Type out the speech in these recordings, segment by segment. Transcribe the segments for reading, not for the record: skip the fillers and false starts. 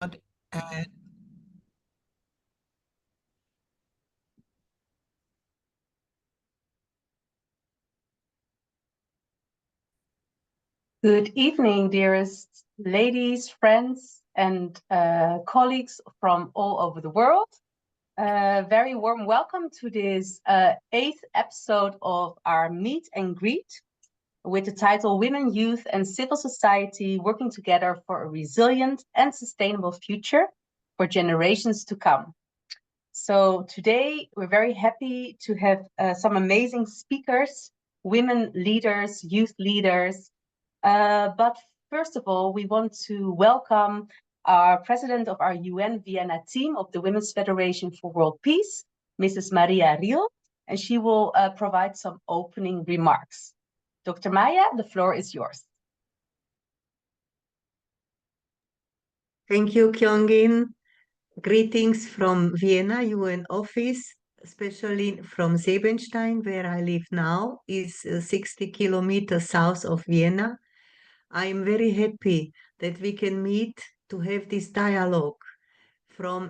And good evening, dearest ladies, friends, and colleagues from all over the world. Very warm welcome to this 8th episode of our Meet and Greet with the title Women, Youth and Civil Society Working Together for a Resilient and Sustainable Future for Generations to Come. So today we're very happy to have some amazing speakers, women leaders, youth leaders. But first of all, we want to welcome our president of our UN Vienna team of the Women's Federation for World Peace, Mrs. Maria Riel, and she will provide some opening remarks. Dr. Maya, the floor is yours. Thank you, Kyungin. Greetings from Vienna UN office, especially from Sebenstein, where I live now, is 60 kilometers south of Vienna. I am very happy that we can meet to have this dialogue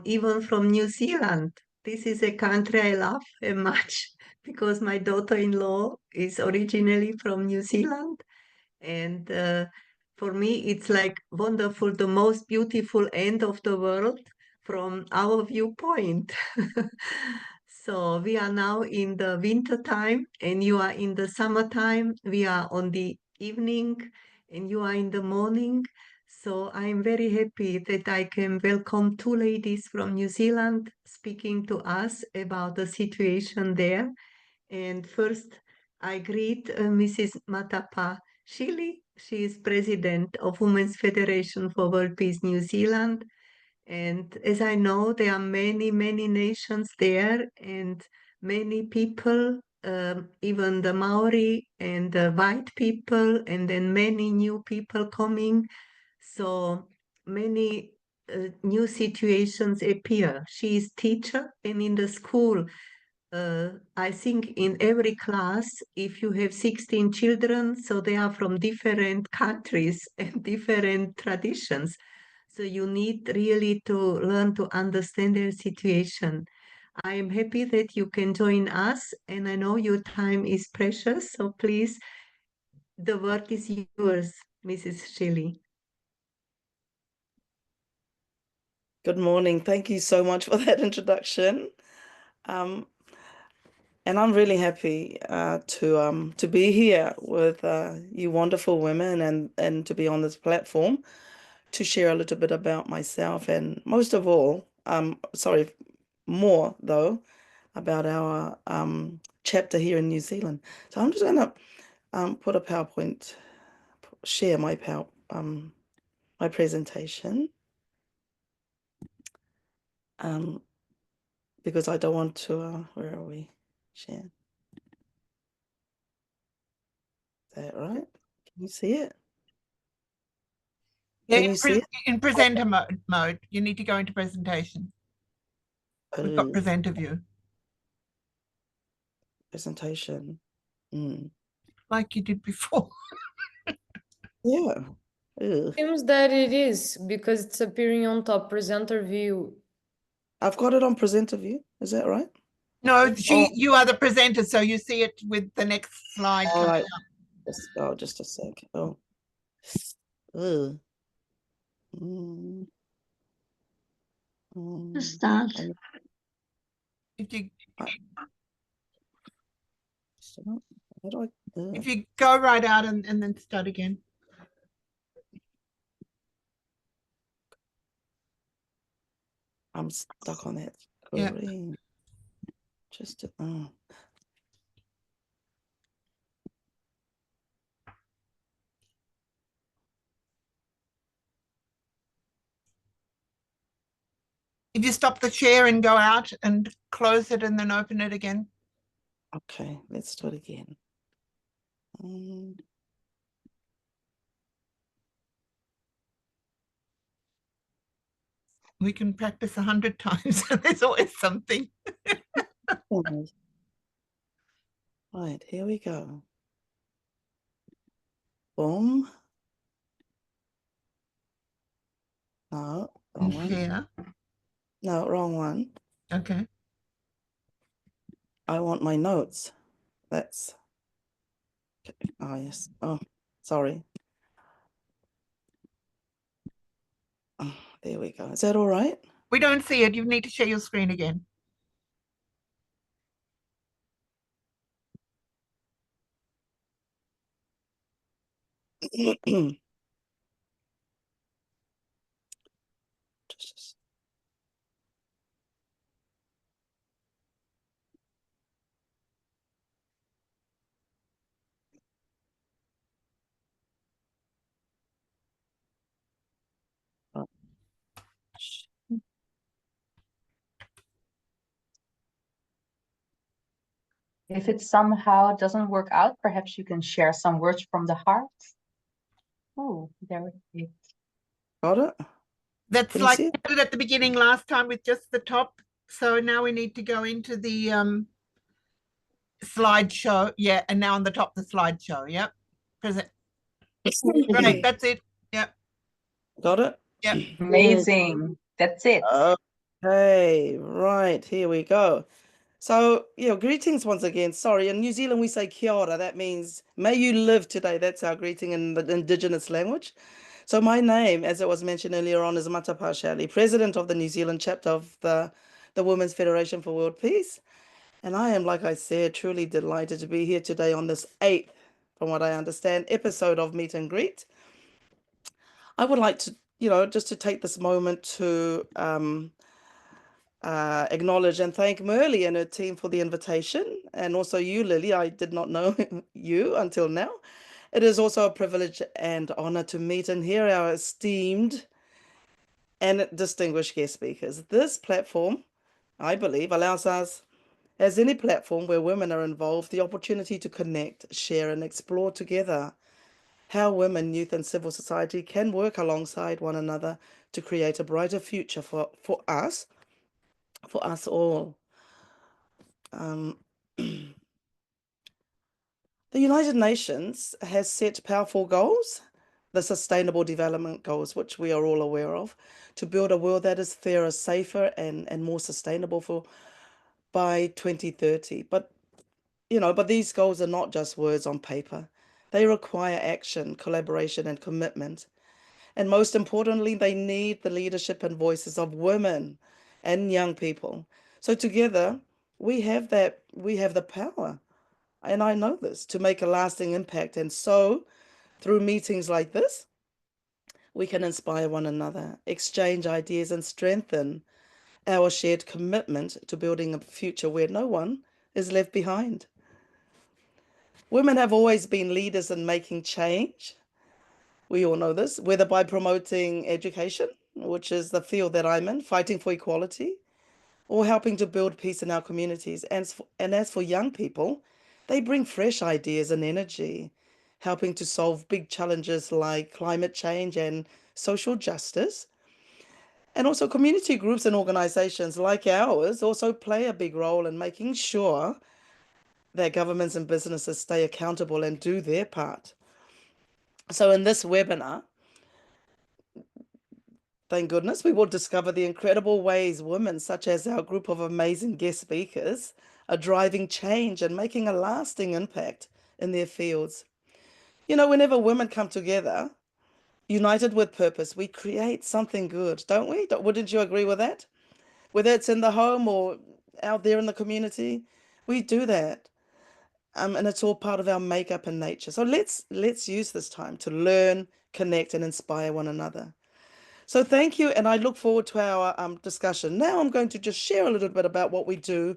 even from New Zealand. This is a country I love very much because my daughter-in-law is originally from New Zealand. And for me, it's like wonderful, the most beautiful end of the world from our viewpoint. So we are now in the winter time and you are in the summertime. We are on the evening and you are in the morning. So I'm very happy that I can welcome two ladies from New Zealand speaking to us about the situation there. And first, I greet Mrs. Matapa Shelley. She is president of Women's Federation for World Peace New Zealand. And as I know, there are many, many nations there and many people, even the Maori and the white people, and then many new people coming. So many new situations appear. She is teacher and in the school, I think in every class, if you have 16 children, so they are from different countries and different traditions. So you need really to learn to understand their situation. I am happy that you can join us, and I know your time is precious, so please, the word is yours, Mrs. Shelley. Good morning. Thank you so much for that introduction. And I'm really happy to be here with you wonderful women and to be on this platform to share a little bit about myself and most of all, more though, about our chapter here in New Zealand. So I'm just going to put a PowerPoint, share my my presentation. Because I don't want to, where are we? Share. Is that right? Can you see it? yeah, Can you see it? in presenter mode, you need to go into presentation. We've got presenter view. Presentation. Like you did before. Yeah. Seems that it is because it's appearing on top presenter view. I've got it on presenter view. Is that right? No, you are the presenter, so you see it with the next slide. All right. Just a sec. Oh. To start. If you how do I, if you go right out and then start again. I'm stuck on that screen. Yeah. Just If you stop the share and go out and close it and then open it again. Okay, let's do it again. We can practice 100 times. There's always something. Right, here we go. Boom. No, Wrong one. Share. No, wrong one. Okay. I want my notes. That's, oh yes. Oh, sorry. Oh, there we go. Is that all right? We don't see it. You need to share your screen again. Just- If it somehow doesn't work out, perhaps you can share some words from the heart. Oh, there it is. Got it? That's Can you like see we it? did at the beginning last time with just the top. So now we need to go into the slideshow. Yeah, and now on the top, the slideshow. Yep. Present. Right, that's it. Yep. Got it? Yep. Amazing. That's it. Okay, right, here we go. So, greetings once again. Sorry, in New Zealand we say kia ora. That means may you live today. That's our greeting in the Indigenous language. So my name, as it was mentioned earlier on, is Matapa Shelley, President of the New Zealand chapter of the Women's Federation for World Peace. And I am, like I said, truly delighted to be here today on this 8th, from what I understand, episode of Meet and Greet. I would like to, just to take this moment to acknowledge and thank Merle and her team for the invitation, and also you, Lilly. I did not know you until now. It is also a privilege and honor to meet and hear our esteemed and distinguished guest speakers. This platform, I believe, allows us, as any platform where women are involved, the opportunity to connect, share, and explore together how women, youth, and civil society can work alongside one another to create a brighter future for us all. The United Nations has set powerful goals, the Sustainable Development Goals, which we are all aware of, to build a world that is fairer, safer, and more sustainable by 2030. But these goals are not just words on paper. They require action, collaboration, and commitment. And most importantly, they need the leadership and voices of women and young people. So together, we have the power, and I know this, to make a lasting impact. And so, through meetings like this, we can inspire one another, exchange ideas, and strengthen our shared commitment to building a future where no one is left behind. Women have always been leaders in making change. We all know this, whether by promoting education, which is the field that I'm in, fighting for equality, or helping to build peace in our communities. And as for young people, they bring fresh ideas and energy, helping to solve big challenges like climate change and social justice. And also community groups and organizations like ours also play a big role in making sure that governments and businesses stay accountable and do their part. So in this webinar, thank goodness, we will discover the incredible ways women, such as our group of amazing guest speakers, are driving change and making a lasting impact in their fields. Whenever women come together, united with purpose, we create something good, don't we? Wouldn't you agree with that? Whether it's in the home or out there in the community, we do that. And it's all part of our makeup and nature. So let's use this time to learn, connect, and inspire one another. So thank you, and I look forward to our discussion. Now I'm going to just share a little bit about what we do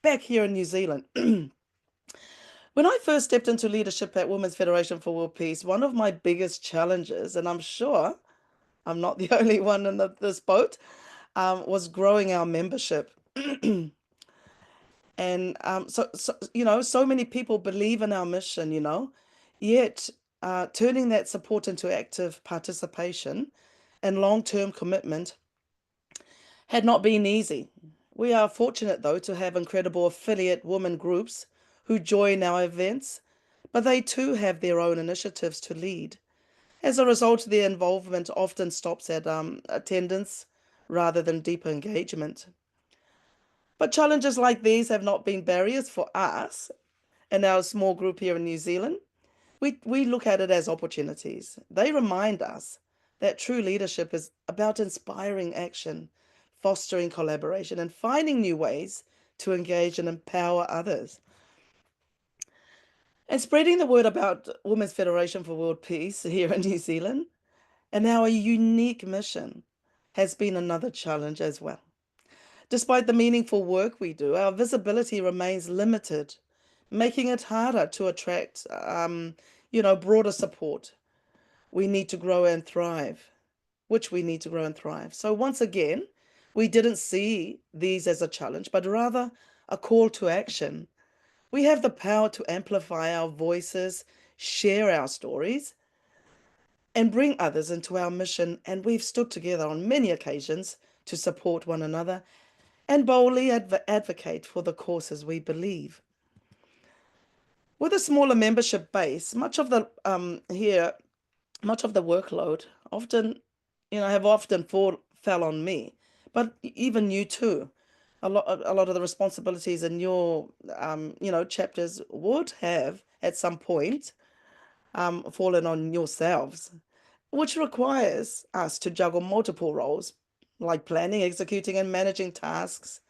back here in New Zealand. When I first stepped into leadership at Women's Federation for World Peace, one of my biggest challenges, and I'm sure I'm not the only one in this boat, was growing our membership. And so many people believe in our mission, yet turning that support into active participation and long-term commitment had not been easy. We are fortunate, though, to have incredible affiliate women groups who join our events, but they too have their own initiatives to lead. As a result, their involvement often stops at attendance, rather than deeper engagement. But challenges like these have not been barriers for us in our small group here in New Zealand. We look at it as opportunities. They remind us that true leadership is about inspiring action, fostering collaboration, and finding new ways to engage and empower others. And spreading the word about Women's Federation for World Peace here in New Zealand and our unique mission has been another challenge as well. Despite the meaningful work we do, our visibility remains limited, making it harder to attract, broader support. We need to grow and thrive, So once again, we didn't see these as a challenge, but rather a call to action. We have the power to amplify our voices, share our stories, and bring others into our mission. And we've stood together on many occasions to support one another and boldly advocate for the causes we believe. With a smaller membership base, much of the workload often fell on me, but even you too. A lot of the responsibilities in your chapters would have at some point fallen on yourselves, which requires us to juggle multiple roles, like planning, executing, and managing tasks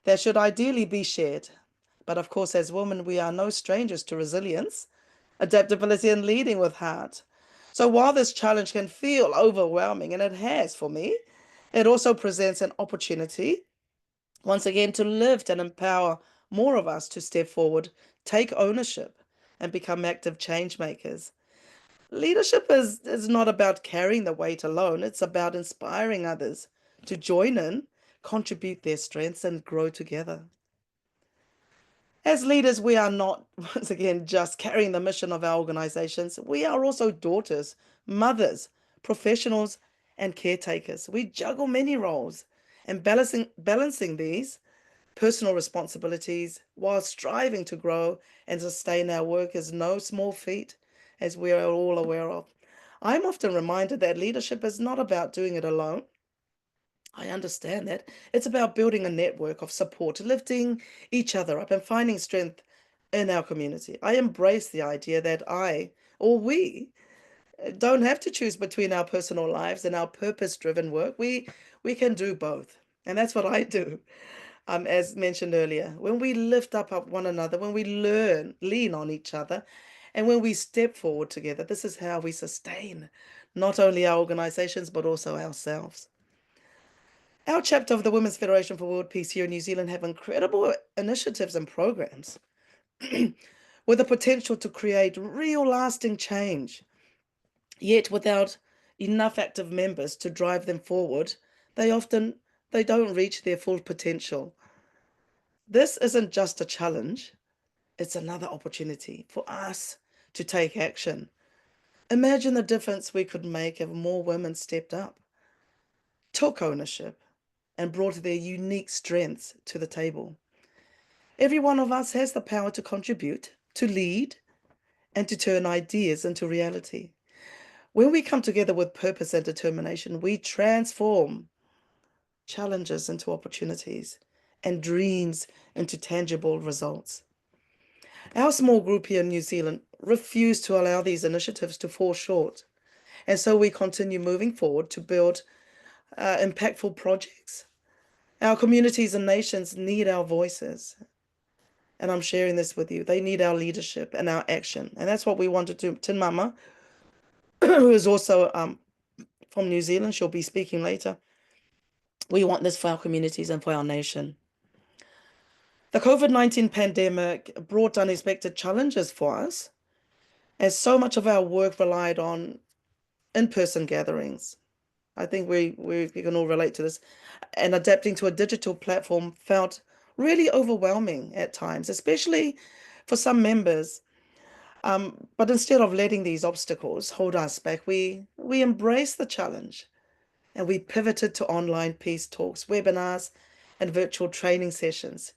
that should ideally be shared. But of course, as women, we are no strangers to resilience, adaptability, and leading with heart. So while this challenge can feel overwhelming, and it has for me, it also presents an opportunity, once again, to lift and empower more of us to step forward, take ownership, and become active change makers. Leadership is not about carrying the weight alone. It's about inspiring others to join in, contribute their strengths, and grow together. As leaders, we are not, once again, just carrying the mission of our organizations. We are also daughters, mothers, professionals, and caretakers. We juggle many roles, and balancing these personal responsibilities while striving to grow and sustain our work is no small feat, as we are all aware of. I'm often reminded that leadership is not about doing it alone. I understand that. It's about building a network of support, lifting each other up, and finding strength in our community. I embrace the idea that we don't have to choose between our personal lives and our purpose-driven work. We can do both. And that's what I do. As mentioned earlier, when we lift up one another, when we lean on each other, and when we step forward together, this is how we sustain not only our organizations, but also ourselves. Our chapter of the Women's Federation for World Peace here in New Zealand have incredible initiatives and programs with the potential to create real lasting change. Yet without enough active members to drive them forward, they don't reach their full potential. This isn't just a challenge, it's another opportunity for us to take action. Imagine the difference we could make if more women stepped up, took ownership, and brought their unique strengths to the table. Every one of us has the power to contribute, to lead, and to turn ideas into reality. When we come together with purpose and determination, we transform challenges into opportunities and dreams into tangible results. Our small group here in New Zealand refused to allow these initiatives to fall short. And so we continue moving forward to build impactful projects. Our communities and nations need our voices. And I'm sharing this with you. They need our leadership and our action. And that's what we want to do. Tinmama, who is also from New Zealand, she'll be speaking later. We want this for our communities and for our nation. The COVID-19 pandemic brought unexpected challenges for us, as so much of our work relied on in-person gatherings. I think we can all relate to this. And adapting to a digital platform felt really overwhelming at times, especially for some members. But instead of letting these obstacles hold us back, we embraced the challenge and we pivoted to online peace talks, webinars, and virtual training sessions.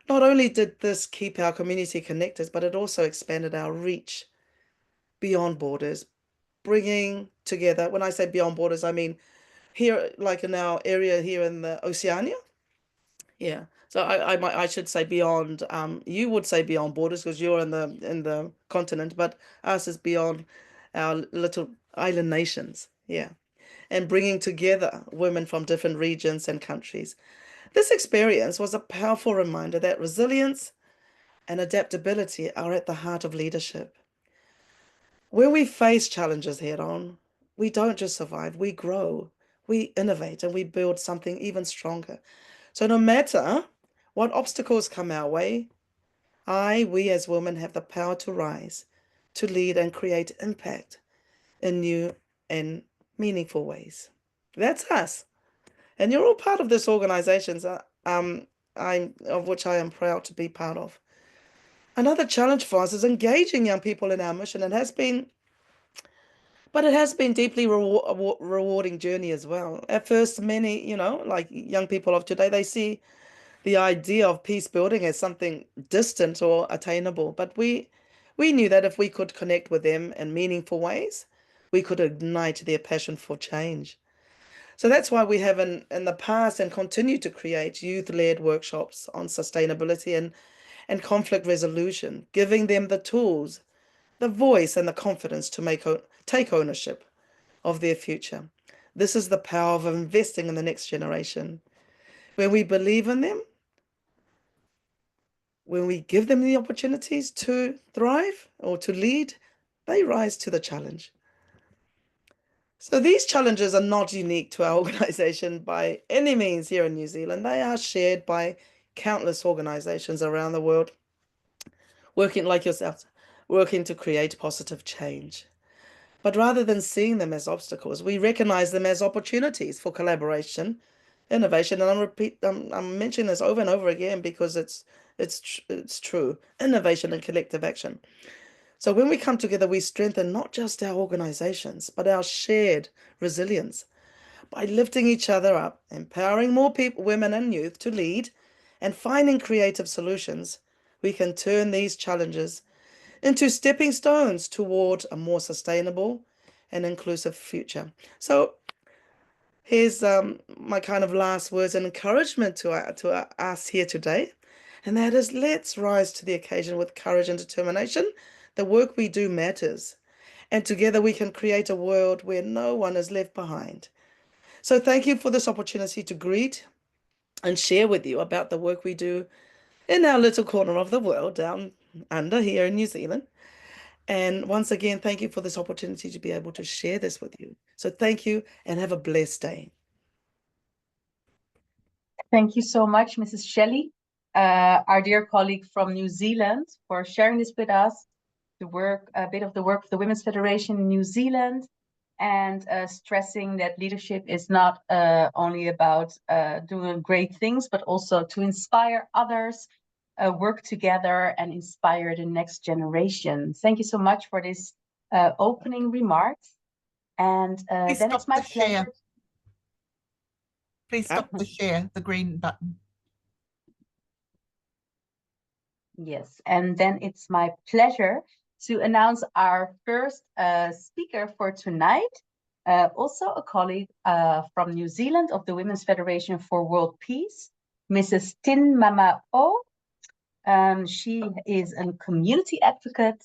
Not only did this keep our community connected, but it also expanded our reach beyond borders, bringing together, when I say beyond borders, I mean here, like in our area here in the Oceania. Yeah. So I should say beyond, you would say beyond borders because you're in the continent, but us is beyond our little island nations. Yeah. And bringing together women from different regions and countries. This experience was a powerful reminder that resilience and adaptability are at the heart of leadership. When we face challenges head on, we don't just survive, we grow, we innovate, and we build something even stronger. So no matter what obstacles come our way, we as women have the power to rise, to lead and create impact in new and meaningful ways. That's us. And you're all part of this organization, of which I am proud to be part of. Another challenge for us is engaging young people in our mission. It has been deeply rewarding journey as well. At first, many, like young people of today, they see the idea of peace building as something distant or attainable. But we knew that if we could connect with them in meaningful ways, we could ignite their passion for change. So that's why we have in the past and continue to create youth-led workshops on sustainability and conflict resolution, giving them the tools, the voice, and the confidence to take ownership of their future. This is the power of investing in the next generation. When we believe in them, when we give them the opportunities to thrive or to lead, they rise to the challenge. So these challenges are not unique to our organization by any means here in New Zealand. They are shared by countless organizations around the world, working like yourselves, working to create positive change. But rather than seeing them as obstacles, we recognize them as opportunities for collaboration, innovation, and I'm mentioning this over and over again because it's true, innovation and collective action. So when we come together, we strengthen not just our organizations, but our shared resilience by lifting each other up, empowering more people, women and youth to lead, and finding creative solutions. We can turn these challenges into stepping stones toward a more sustainable and inclusive future. So here's my kind of last words and encouragement to us here today. And that is, let's rise to the occasion with courage and determination. The work we do matters. And together we can create a world where no one is left behind. So thank you for this opportunity to greet and share with you about the work we do in our little corner of the world down under here in New Zealand. And once again, thank you for this opportunity to be able to share this with you. So thank you and have a blessed day. Thank you so much, Mrs. Shelley, our dear colleague from New Zealand, for sharing this with us, a bit of the work of the Women's Federation in New Zealand, and stressing that leadership is not only about doing great things, but also to inspire others, work together and inspire the next generation. Thank you so much for this opening remarks. And then it's my pleasure. Please stop the share, the green button. Yes, and then it's my pleasure to announce our first speaker for tonight, also a colleague from New Zealand of the Women's Federation for World Peace, Mrs. Tinmama Oo. She is a community advocate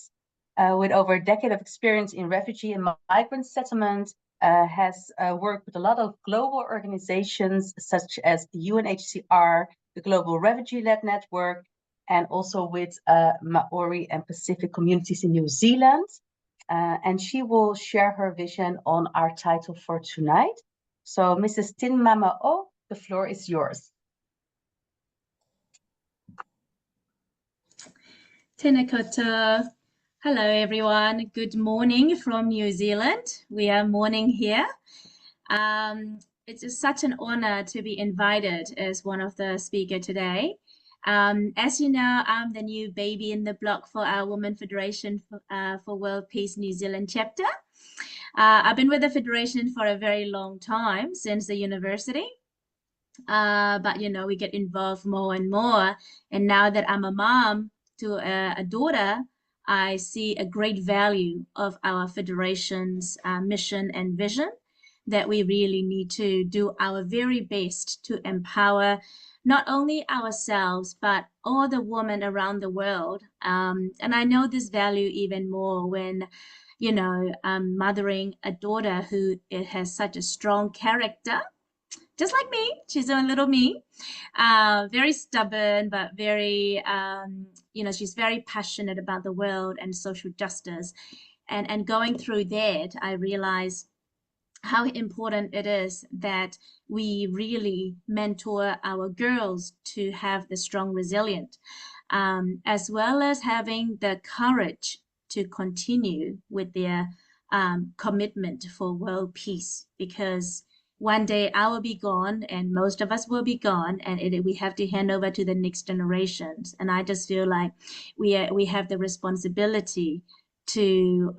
with over a decade of experience in refugee and migrant settlement, has worked with a lot of global organizations such as the UNHCR, the Global Refugee-Led Network, and also with Maori and Pacific communities in New Zealand. And she will share her vision on our title for tonight. So Mrs. Tinmama Oo, the floor is yours. Tēnā koutou. Hello everyone, good morning from New Zealand. We are morning here. It's just such an honor to be invited as one of the speakers today. As you know, I'm the new baby in the block for our Women Federation for World Peace New Zealand chapter. I've been with the Federation for a very long time, since the university. But you know, we get involved more and more. And now that I'm a mom to a daughter, I see a great value of our Federation's mission and vision. that we really need to do our very best to empower not only ourselves, but all the women around the world. And I know this value even more when, mothering a daughter who has such a strong character, just like me. She's a little me, very stubborn, but very, she's very passionate about the world and social justice. And going through that, I realized how important it is that we really mentor our girls to have the strong resilience, as well as having the courage to continue with their commitment for world peace, because one day I will be gone and most of us will be gone, and we have to hand over to the next generations. And I just feel like we have the responsibility to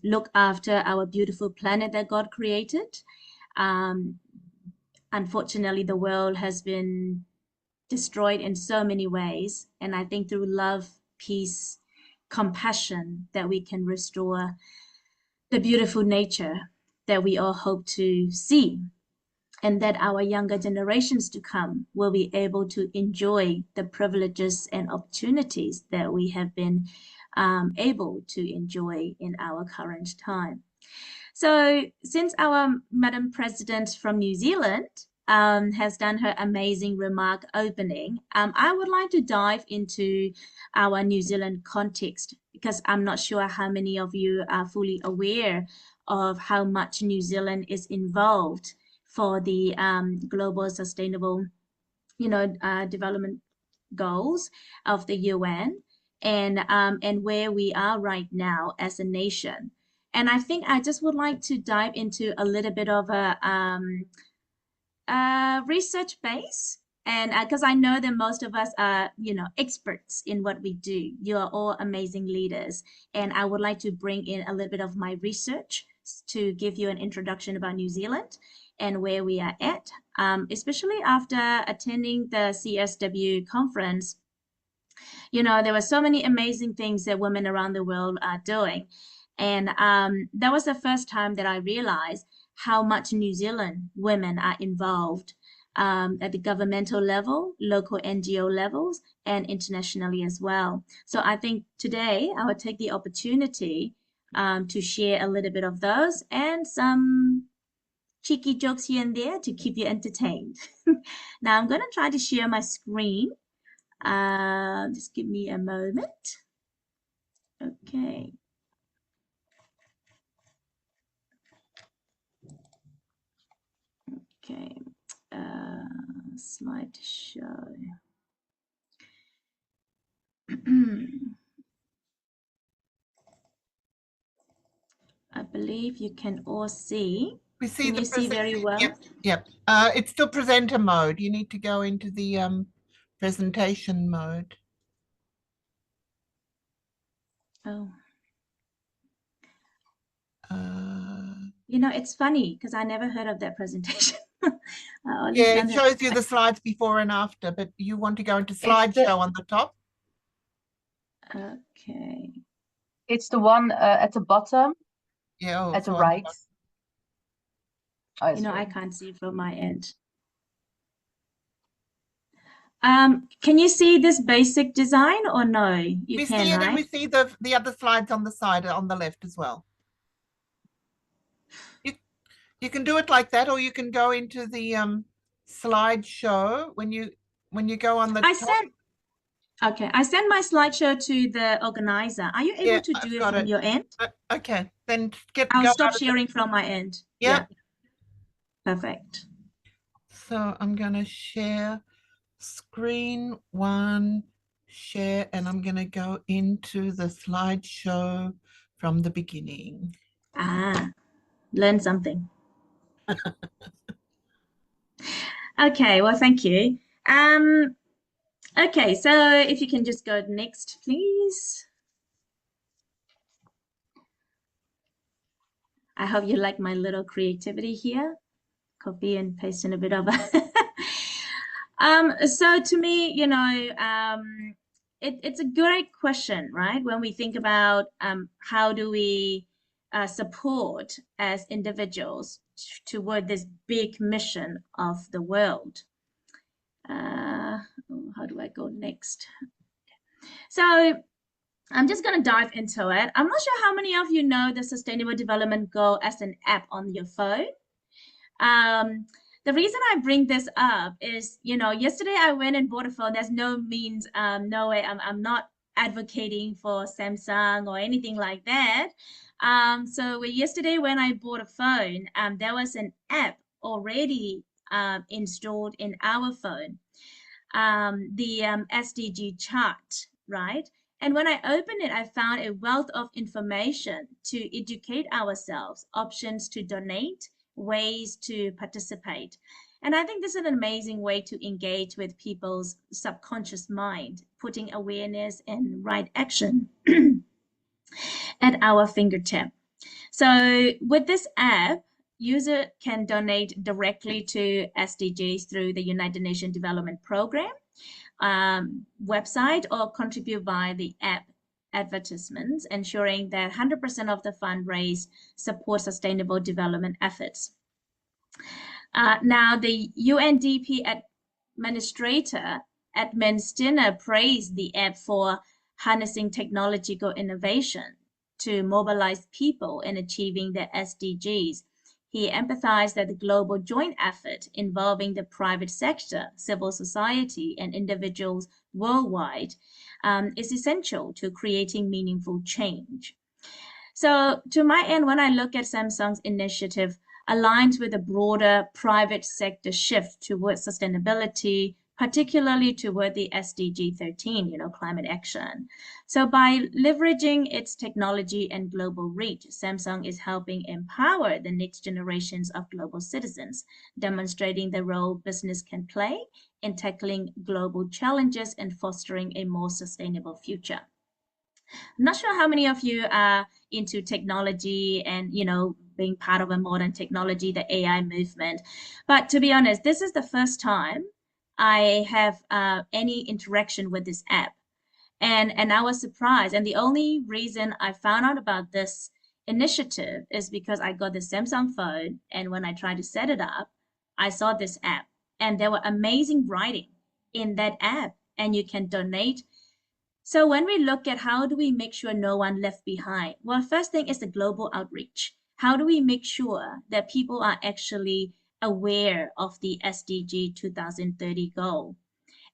look after our beautiful planet that God created. Unfortunately, the world has been destroyed in so many ways. And I think through love, peace, compassion, that we can restore the beautiful nature that we all hope to see, and that our younger generations to come will be able to enjoy the privileges and opportunities that we have been able to enjoy in our current time. So since our Madam President from New Zealand has done her amazing remark opening, I would like to dive into our New Zealand context, because I'm not sure how many of you are fully aware of how much New Zealand is involved for the global sustainable, development goals of the UN, and where we are right now as a nation. And I think I just would like to dive into a little bit of a research base, and because I know that most of us are, experts in what we do. You are all amazing leaders, and I would like to bring in a little bit of my research to give you an introduction about New Zealand and where we are at, especially after attending the CSW conference. There were so many amazing things that women around the world are doing. And that was the first time that I realized how much New Zealand women are involved at the governmental level, local NGO levels, and internationally as well. So I think today I will take the opportunity to share a little bit of those and some cheeky jokes here and there to keep you entertained. Now I'm going to try to share my screen. Just give me a moment. Okay. Okay. Slideshow. I believe you can all see. We see Can the you see very well? Yep. It's still presenter mode. You need to go into the presentation mode. Oh. Uh, It's funny because I never heard of that presentation. yeah, it shows you the slides before and after, but you want to go into slideshow on the top. Okay. It's the one at the bottom. Yeah, at the right. Oh, I can't see from my end. Can you see this basic design or no? You can, see it, right? and we see the other slides on the side, on the left as well. You can do it like that, or you can go into the slideshow when you go on the top. I sent my slideshow to the organizer. Are you able to do it from your end? Okay, then I'll stop sharing from my end. Yeah. Perfect. So I'm going to share screen one, share, and I'm going to go into the slideshow from the beginning. Learn something. Okay, well, thank you. Okay, so if you can just go next, please. I hope you like my little creativity here. Copy and paste in a bit of a... So to me, it's a great question, right? When we think about how do we support as individuals toward this big mission of the world. How do I go next? So I'm just going to dive into it. I'm not sure how many of you know the Sustainable Development Goal as an app on your phone. The reason I bring this up is, you know, yesterday I went and bought a phone. There's no way I'm not advocating for Samsung or anything like that. So yesterday when I bought a phone, there was an app already installed in our phone, the SDG chart, right? And when I opened it, I found a wealth of information to educate ourselves, options to donate, ways to participate. And I think this is an amazing way to engage with people's subconscious mind, putting awareness and right action at our fingertip. So with this app, user can donate directly to SDGs through the United Nations Development Program website, or contribute via the app advertisements, ensuring that 100% of the fund raised support sustainable development efforts. Now, the UNDP administrator, Edmund Stinner, praised the app for harnessing technological innovation to mobilize people in achieving the SDGs. He emphasized that the global joint effort involving the private sector, civil society, and individuals worldwide is essential to creating meaningful change. So to my end, when I look at Samsung's initiative, aligns with a broader private sector shift towards sustainability, particularly toward the SDG 13, climate action. So by leveraging its technology and global reach, Samsung is helping empower the next generations of global citizens, demonstrating the role business can play in tackling global challenges and fostering a more sustainable future. I'm not sure how many of you are into technology and, being part of a modern technology, the AI movement. But to be honest, this is the first time I have any interaction with this app. And I was surprised. And the only reason I found out about this initiative is because I got the Samsung phone. And when I tried to set it up, I saw this app. And there were amazing writing in that app. And you can donate. So when we look at how do we make sure no one left behind? Well, first thing is the global outreach. How do we make sure that people are actually aware of the SDG 2030 goal?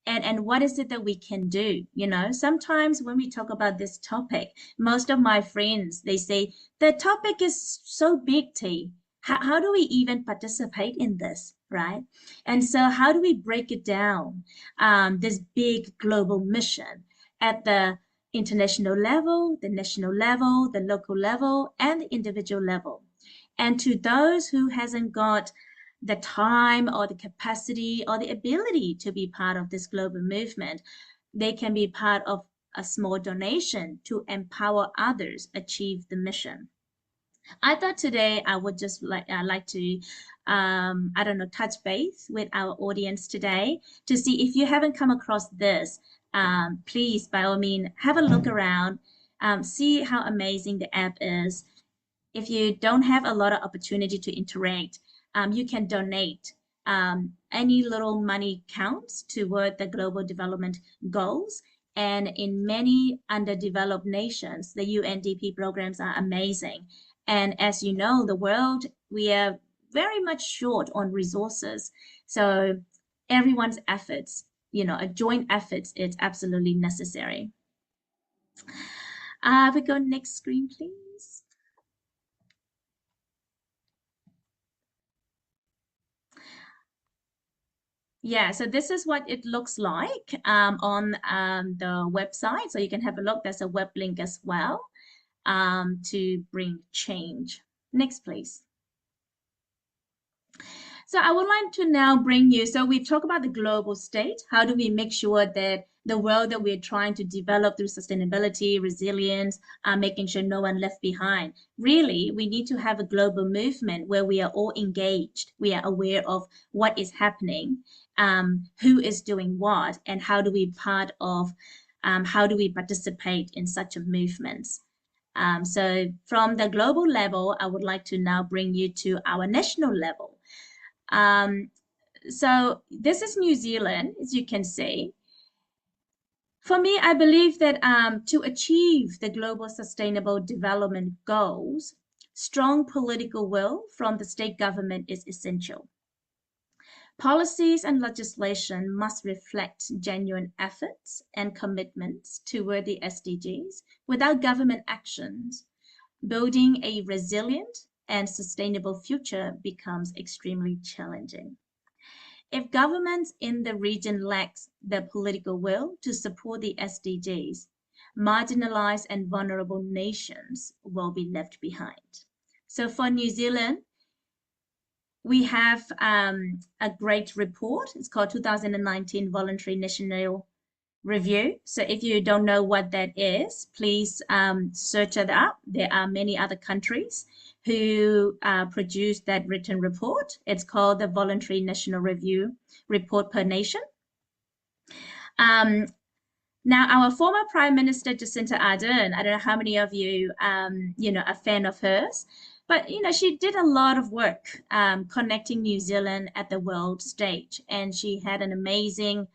And what is it that we can do? Sometimes when we talk about this topic, most of my friends, they say, the topic is so big, T. How do we even participate in this, right? And so how do we break it down, this big global mission at the international level, the national level, the local level, and the individual level? And to those who hasn't got the time or the capacity or the ability to be part of this global movement, they can be part of a small donation to empower others achieve the mission. I thought today I would just like to, touch base with our audience today to see if you haven't come across this. Please, by all means, have a look around, see how amazing the app is. If you don't have a lot of opportunity to interact, you can donate. Any little money counts toward the global development goals. And in many underdeveloped nations, the UNDP programs are amazing. And as you know, the world, we are very much short on resources. So everyone's efforts, a joint efforts, it's absolutely necessary. We go next screen, please. Yeah, so this is what it looks like on the website. So you can have a look. There's a web link as well to bring change. Next, please. So I would like to now bring you, so we've talked about the global state. How do we make sure that the world that we're trying to develop through sustainability, resilience, making sure no one left behind? Really, we need to have a global movement where we are all engaged. We are aware of what is happening, who is doing what, and how do we participate in such a movements. So from the global level, I would like to now bring you to our national level. So this is New Zealand, as you can see. For me, I believe that to achieve the global sustainable development goals, strong political will from the state government is essential. Policies and legislation must reflect genuine efforts and commitments toward the SDGs. Without government actions, building a resilient and sustainable future becomes extremely challenging. If governments in the region lack the political will to support the SDGs, marginalized and vulnerable nations will be left behind. So for New Zealand, we have a great report. It's called 2019 Voluntary National Review. So if you don't know what that is, please search it up. There are many other countries who produced that written report. It's called the Voluntary National Review Report per Nation. Now, our former Prime Minister, Jacinta Ardern, I don't know how many of you, are fan of hers, but, she did a lot of work connecting New Zealand at the world stage, and she had an amazing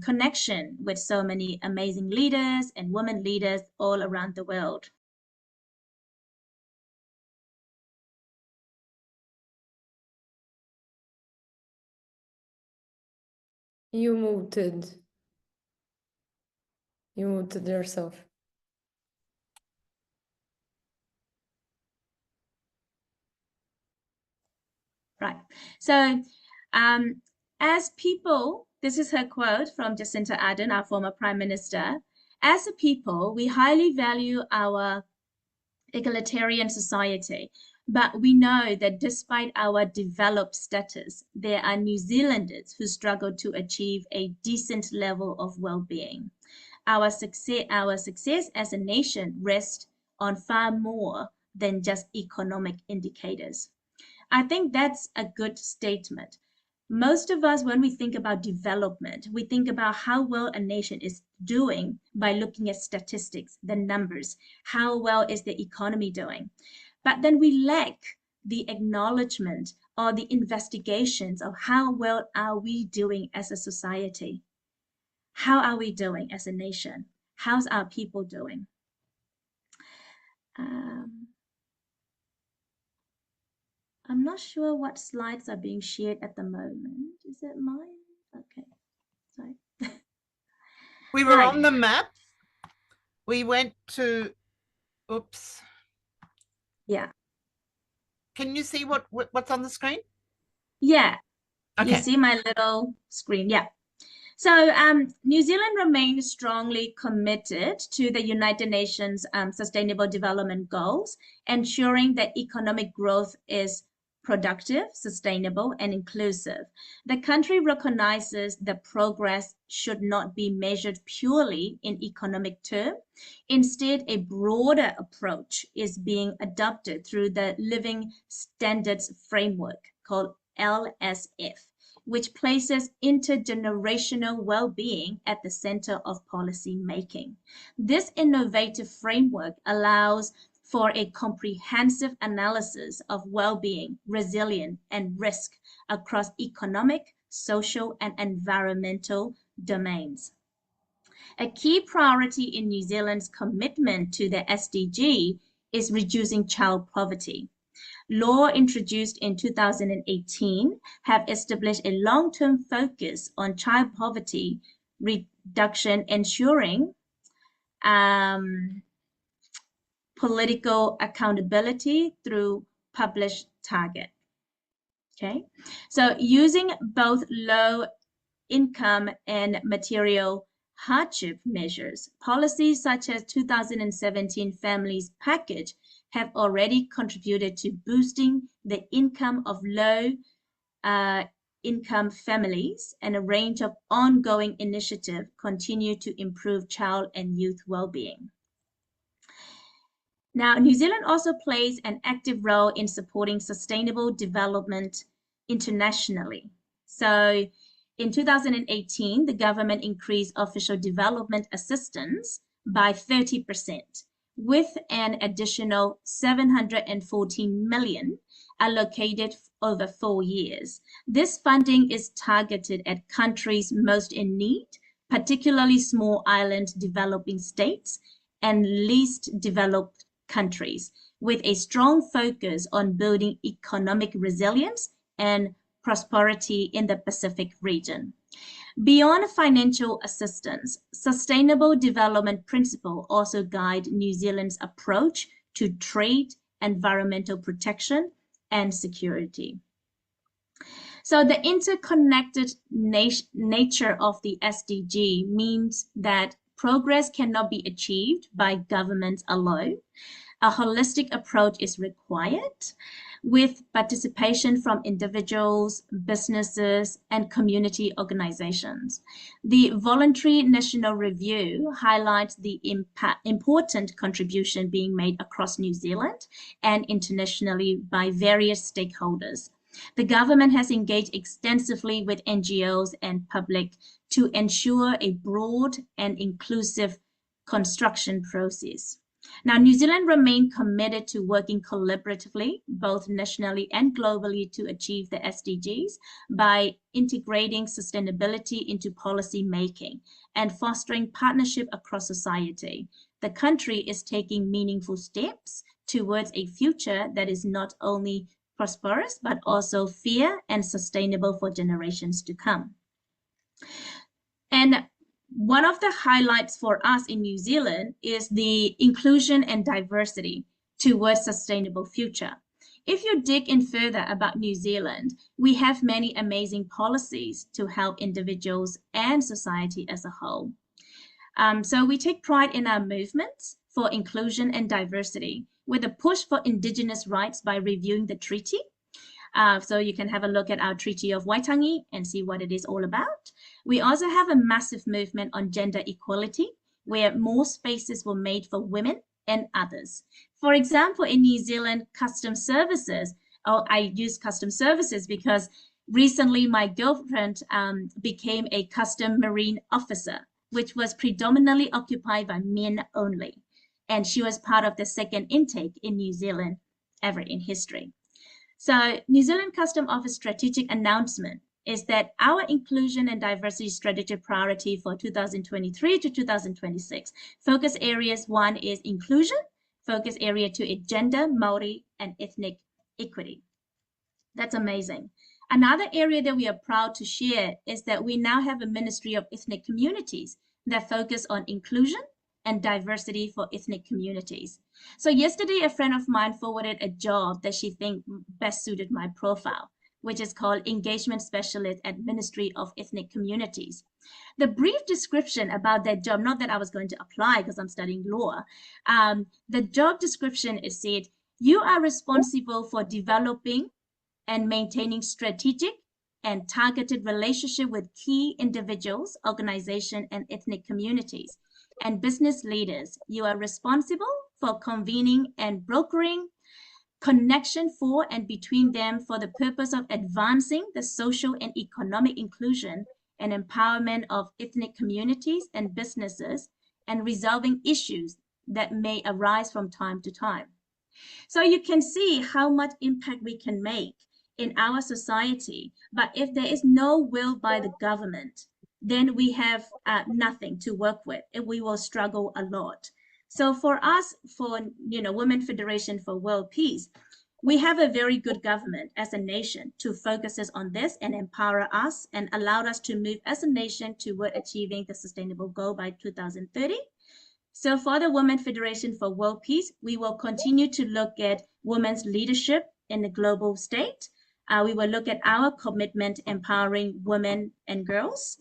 connection with so many amazing leaders and women leaders all around the world. You muted. You muted yourself. Right. So as people, this is her quote from Jacinta Ardern, our former Prime Minister, as a people, we highly value our egalitarian society, but we know that despite our developed status, there are New Zealanders who struggle to achieve a decent level of well-being. Our success as a nation rests on far more than just economic indicators. I think that's a good statement. Most of us, when we think about development, we think about how well a nation is doing by looking at statistics, the numbers, how well is the economy doing. But then we lack the acknowledgement or the investigations of how well are we doing as a society? How are we doing as a nation? How's our people doing? I'm not sure what slides are being shared at the moment. Is it mine? Okay, sorry. We were Right. on the map. We went to, oops. Yeah. Can you see what's on the screen? Yeah. Okay. You see my little screen. Yeah. So New Zealand remains strongly committed to the United Nations Sustainable Development Goals, ensuring that economic growth is productive, sustainable, and inclusive. The country recognizes that progress should not be measured purely in economic terms. Instead, a broader approach is being adopted through the Living Standards Framework called LSF, which places intergenerational well-being at the center of policy making. This innovative framework allows for a comprehensive analysis of well-being, resilience, and risk across economic, social, and environmental domains. A key priority in New Zealand's commitment to the SDG is reducing child poverty. Law introduced in 2018 have established a long-term focus on child poverty reduction, ensuring political accountability through published target. Okay, so using both low income and material hardship measures, policies such as 2017 Families Package have already contributed to boosting the income of low income families, and a range of ongoing initiatives continue to improve child and youth well-being. Now, New Zealand also plays an active role in supporting sustainable development internationally. So in 2018, the government increased official development assistance by 30%, with an additional 714 million allocated over 4 years. This funding is targeted at countries most in need, particularly small island developing states and least developed countries, with a strong focus on building economic resilience and prosperity in the Pacific region. Beyond financial assistance, sustainable development principles also guide New Zealand's approach to trade, environmental protection, and security. So the interconnected nature of the SDG means that progress cannot be achieved by governments alone. A holistic approach is required, with participation from individuals, businesses, and community organizations. The voluntary national review highlights the important contribution being made across New Zealand and internationally by various stakeholders. The government has engaged extensively with NGOs and public to ensure a broad and inclusive construction process. Now, New Zealand remains committed to working collaboratively, both nationally and globally, to achieve the SDGs by integrating sustainability into policy making and fostering partnership across society. The country is taking meaningful steps towards a future that is not only prosperous, but also fair and sustainable for generations to come. And one of the highlights for us in New Zealand is the inclusion and diversity towards sustainable future. If you dig in further about New Zealand, we have many amazing policies to help individuals and society as a whole. So we take pride in our movements for inclusion and diversity, with a push for Indigenous rights by reviewing the treaty. So you can have a look at our Treaty of Waitangi and see what it is all about. We also have a massive movement on gender equality, where more spaces were made for women and others. For example, in New Zealand, customs services, I use customs services because recently my girlfriend became a custom marine officer, which was predominantly occupied by men only. And she was part of the second intake in New Zealand ever in history. So New Zealand Customs Office strategic announcement is that our inclusion and diversity strategic priority for 2023 to 2026. Focus areas 1 is inclusion, focus area 2 is gender, Māori, and ethnic equity. That's amazing. Another area that we are proud to share is that we now have a Ministry of Ethnic Communities that focus on inclusion and diversity for ethnic communities. So yesterday, a friend of mine forwarded a job that she thinks best suited my profile, which is called Engagement Specialist at Ministry of Ethnic Communities. The brief description about that job, not that I was going to apply because I'm studying law, the job description is said, you are responsible for developing and maintaining strategic and targeted relationship with key individuals, organizations, and ethnic communities. And business leaders, you are responsible for convening and brokering connection for and between them for the purpose of advancing the social and economic inclusion and empowerment of ethnic communities and businesses, and resolving issues that may arise from time to time. So you can see how much impact we can make in our society, but if there is no will by the government, then we have nothing to work with, and we will struggle a lot. So for us, for Women Federation for World Peace, we have a very good government as a nation to focus on this and empower us and allow us to move as a nation toward achieving the sustainable goal by 2030. So for the Women Federation for World Peace, we will continue to look at women's leadership in the global state. We will look at our commitment empowering women and girls.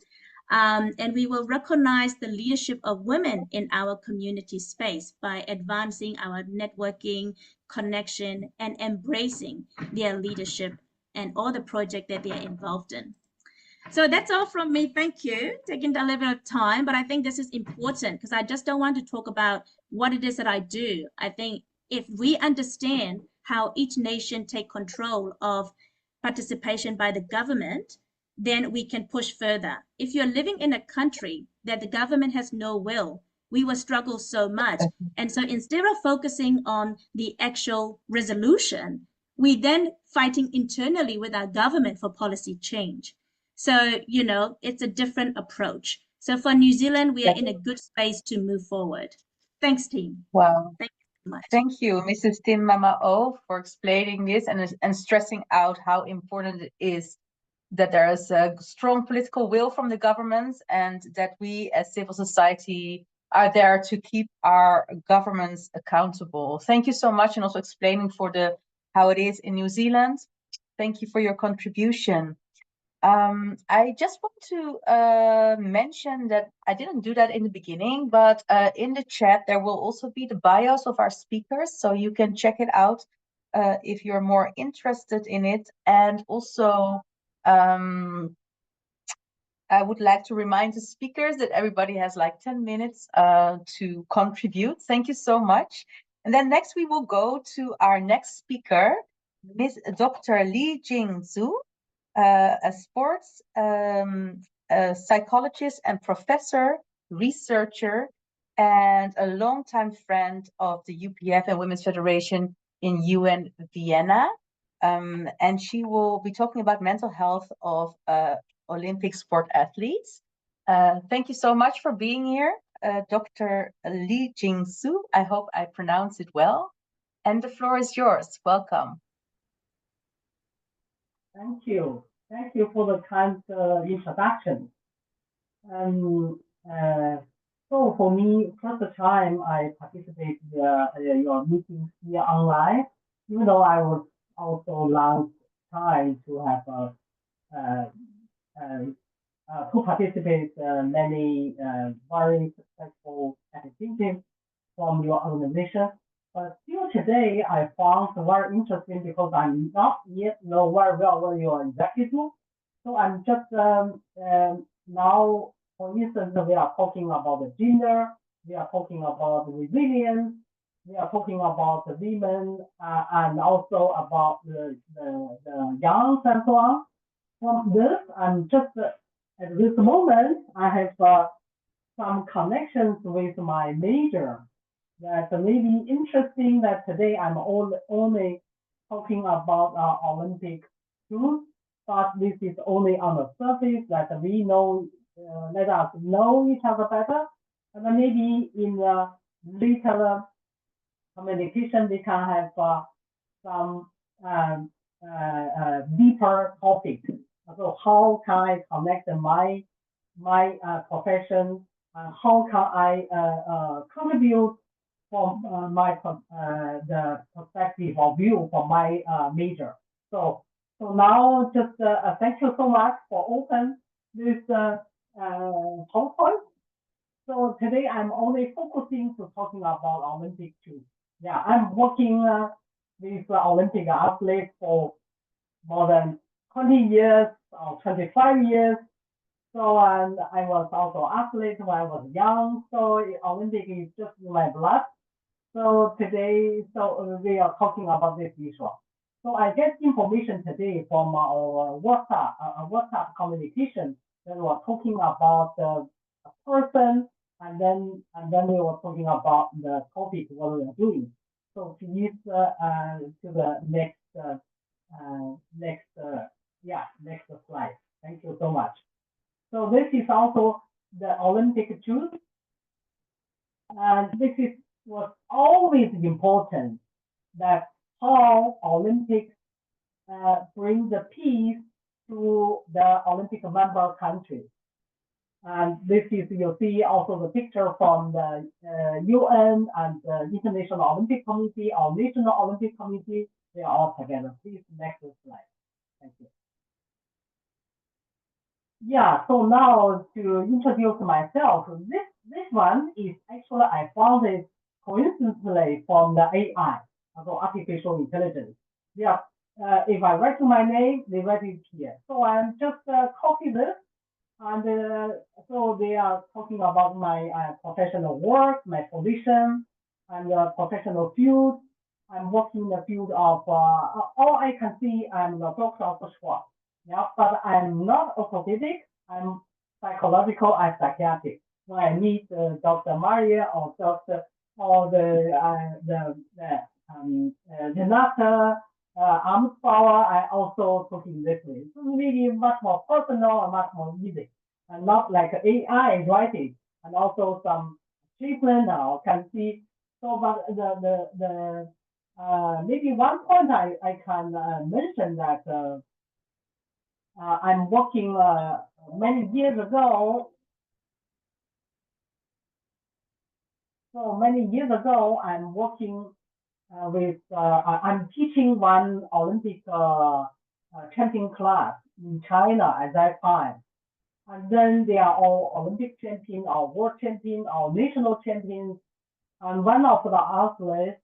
And we will recognize the leadership of women in our community space by advancing our networking, connection, and embracing their leadership and all the projects that they are involved in. So that's all from me. Thank you. Taking a little bit of time, but I think this is important because I just don't want to talk about what it is that I do. I think if we understand how each nation take control of participation by the government, then we can push further. If you're living in a country that the government has no will we will struggle so much. And so instead of focusing on the actual resolution, we then fighting internally with our government for policy change. So, you know, it's a different approach. So for New Zealand, we are in a good space to move forward. Thanks, team. Wow. Thank you so much. Thank you, Mrs. Tinmama Oo, for explaining this and stressing out how important it is that there is a strong political will from the governments and that we as civil society are there to keep our governments accountable. Thank you so much, and also explaining for how it is in New Zealand. Thank you for your contribution. I just want to mention that I didn't do that in the beginning, but in the chat there will also be the bios of our speakers, so you can check it out if you're more interested in it. And also, I would like to remind the speakers that everybody has like 10 minutes to contribute. Thank you so much. And then next we will go to our next speaker, Ms. Dr. Jing Zhu, a sports psychologist and professor, researcher, and a longtime friend of the UPF and Women's Federation in UN Vienna. And she will be talking about mental health of Olympic sport athletes. Thank you so much for being here, Dr. Jing Zhu. I hope I pronounced it well. And the floor is yours. Welcome. Thank you. Thank you for the kind introduction. So for me, first time I participated in your meeting here online, even though I was also long time to have to participate many very successful activities from your organization. But still today, I found very interesting because I'm not yet know very well what you are exactly do. So I'm just now, for instance, we are talking about the gender, we are talking about the resilience, we are talking about the women, and also about the young and so on. From this, I'm just at this moment, I have some connections with my major. That may be interesting that today I'm only talking about Olympic tools, but this is only on the surface that we know, let us know each other better. And then maybe in the later communication, we can have some deeper topics. So how can I connect my profession? How can I contribute from the perspective or view from my major? So now just thank you so much for open this PowerPoint. So today I'm only focusing to talking about Olympic too. Yeah, I'm working with Olympic athletes for more than 20 years or 25 years. So and I was also athlete when I was young. So Olympic is just in my blood. So today, we are talking about this issue. So I get information today from our WhatsApp communication that we are talking about the person, and then we were talking about the topic what we are doing. So please to the next slide. Thank you so much. So this is also the Olympic truth, and this is was always important that how Olympics bring the peace to the Olympic member countries. And this is, you'll see also the picture from the UN and the International Olympic Committee or National Olympic Committee. They are all together. Please, next slide. Thank you. Yeah, so now to introduce myself, this one is actually I found it coincidentally from the AI, also artificial intelligence. Yeah, if I write my name, they write it here. So I'm just copy this, and so they are talking about my professional work, my position, and professional field. I'm working in the field of all I can see. I'm the doctor of sport. Yeah, but I'm not orthopedic. I'm psychological and psychiatric. when I meet Dr. Maria or Dr. or Renata Amspower, I also talk in this way. It's really much more personal and much more easy, and not like AI writing, and also some treatment now can see. So, but maybe one point I can mention that I'm working many years ago. So many years ago, I'm working I'm teaching one Olympic champion class in China at that time. And then they are all Olympic champion or world champion or national champions. And one of the athletes,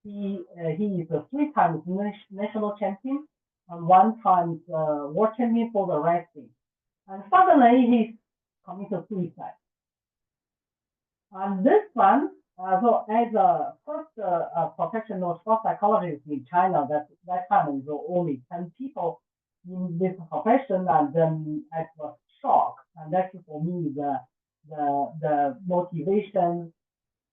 he is a 3 times national champion and 1 time world champion for the wrestling. And suddenly he's committed suicide. And this one, so as a first professional sports psychologist in China, that time is only 10 people in this profession, and then it was shock. And that's for me the motivation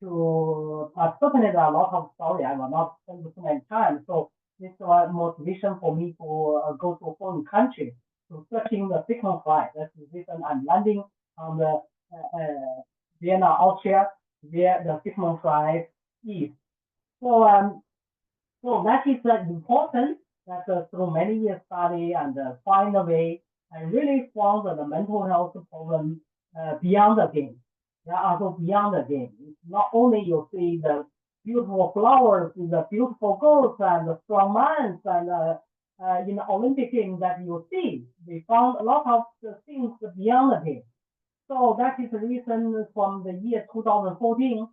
to certainly there are a lot of story. I will not spend so many time. So this was motivation for me to go to a foreign country to searching the signal flight. That's the reason I'm landing on the Vienna, Austria, where the signal flight is. So so that is important that through many years study and find a way, I really found the mental health problem beyond the game. There are also beyond the game. It's not only you see the beautiful flowers, the beautiful girls and the strong minds and in the Olympic game that you see, we found a lot of things beyond the game. So that is the reason from the year 2014,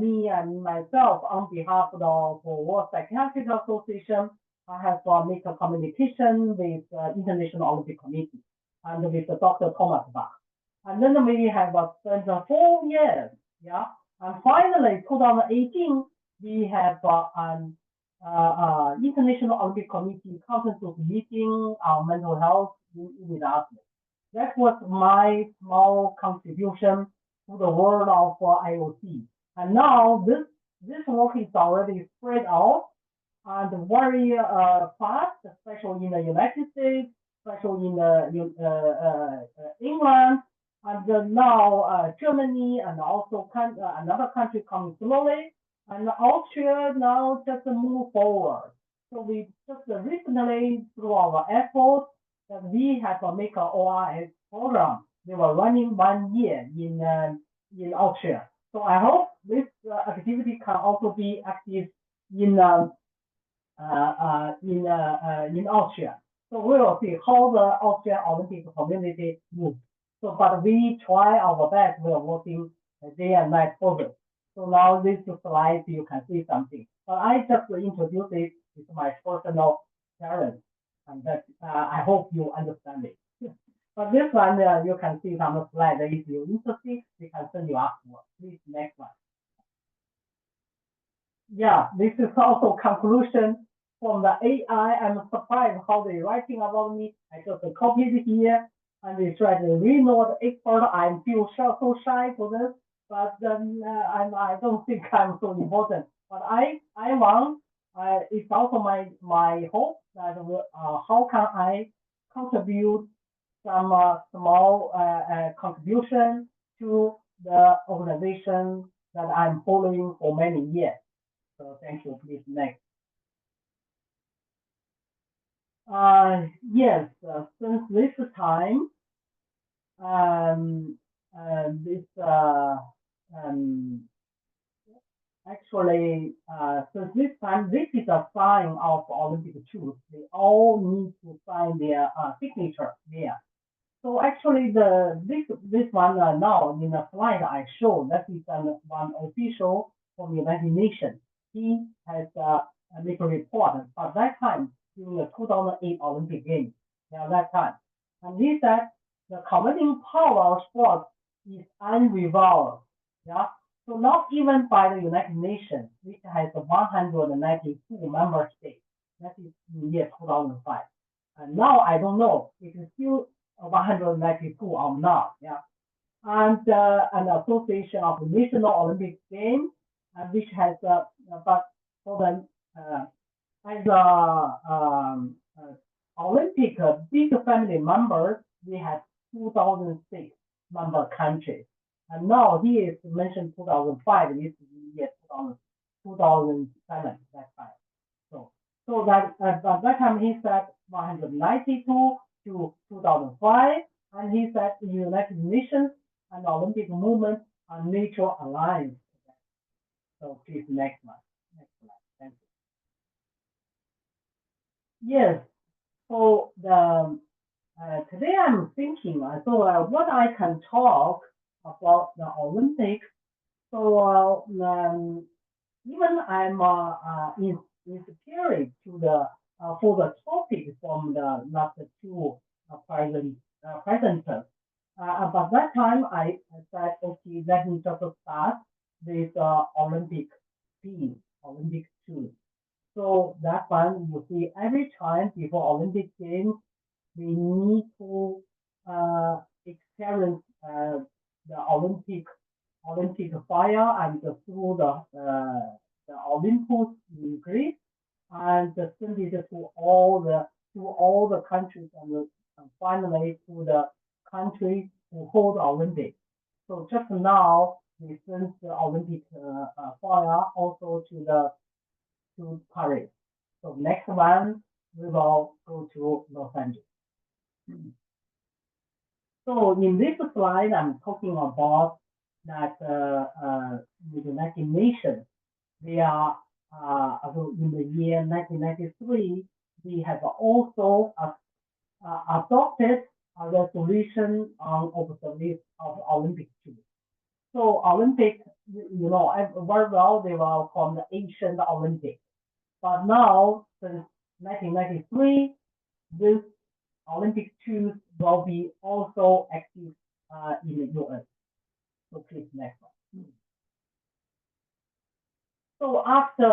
me and myself, on behalf of the World Psychiatric Association, I have made a communication with International Olympic Committee and with Dr. Thomas Bach. And then we have spent 4 years, yeah. And finally, 2018, we have an International Olympic Committee consensus meeting on mental health in athletes. That was my small contribution to the world of IOC. And now this work is already spread out and very fast, especially in the United States, especially in England, and now Germany, and also another country coming slowly, and Austria now just move forward. So we just recently, through our efforts, that we have make an ORS program. They were running 1 year in Austria. So I hope this activity can also be active in Austria. So we will see how the Austrian Olympic community moves. So, but we try our best. We are working day and night for this. So now this slide, you can see something. But I just introduce it with my personal parents, and that I hope you understand it. But this one, you can see on the slide. If you're interested, we can send you afterwards. Please, next one. Yeah, this is also conclusion from the AI. I'm surprised how they writing about me. I just copied it here and they try to renote expert. I feel so shy for this, but I don't think I'm so important. But I want. It's also my hope that how can I contribute some small contribution to the organization that I'm following for many years. So thank you. Please next. Yes, since this time, this actually since this time, this is a sign of Olympic truth. They all need to sign their signature there. So actually, this one now in the slide I showed, that is one official from the United Nations. He has made a report, but that time during the 2008 Olympic Games, yeah, that time, and he said the combining power of sports is unrivaled. Yeah, so not even by the United Nations, which has 192 member states. That is in year 2005. And now I don't know if it's still 192 or not. Yeah. and an association of the National Olympic Games, which has but for the as Olympic big family members, we have 2006 member countries. And now he is mentioned 2005, this year 2007, that's right. So that at that time he said 192 to 2005, and he said the United Nations and Olympic movement are mutual alliance. So please next one. Next slide. Thank you. Yes. So the today I'm thinking. What I can talk about the Olympics. So even I'm insecure to the for the topic from the last two presenters. But that time I said, okay, let me just start with Olympic theme, Olympic 2. So that one, you see, every time before Olympic Games, we need to experience the Olympic fire and through the Olympus in Greece and send it to all the countries and finally to the country who hold the Olympics. So just now we sent the Olympic fire also to Paris. So next one we will go to Los Angeles. So in this slide, I'm talking about that the United Nations, they are in the year 1993, we have also adopted a resolution on observation of Olympic Games. So Olympic, you know, very well, they were from the Asian Olympics. But now, since 1993, this Olympic Games will be also active in the US. So please next one. So after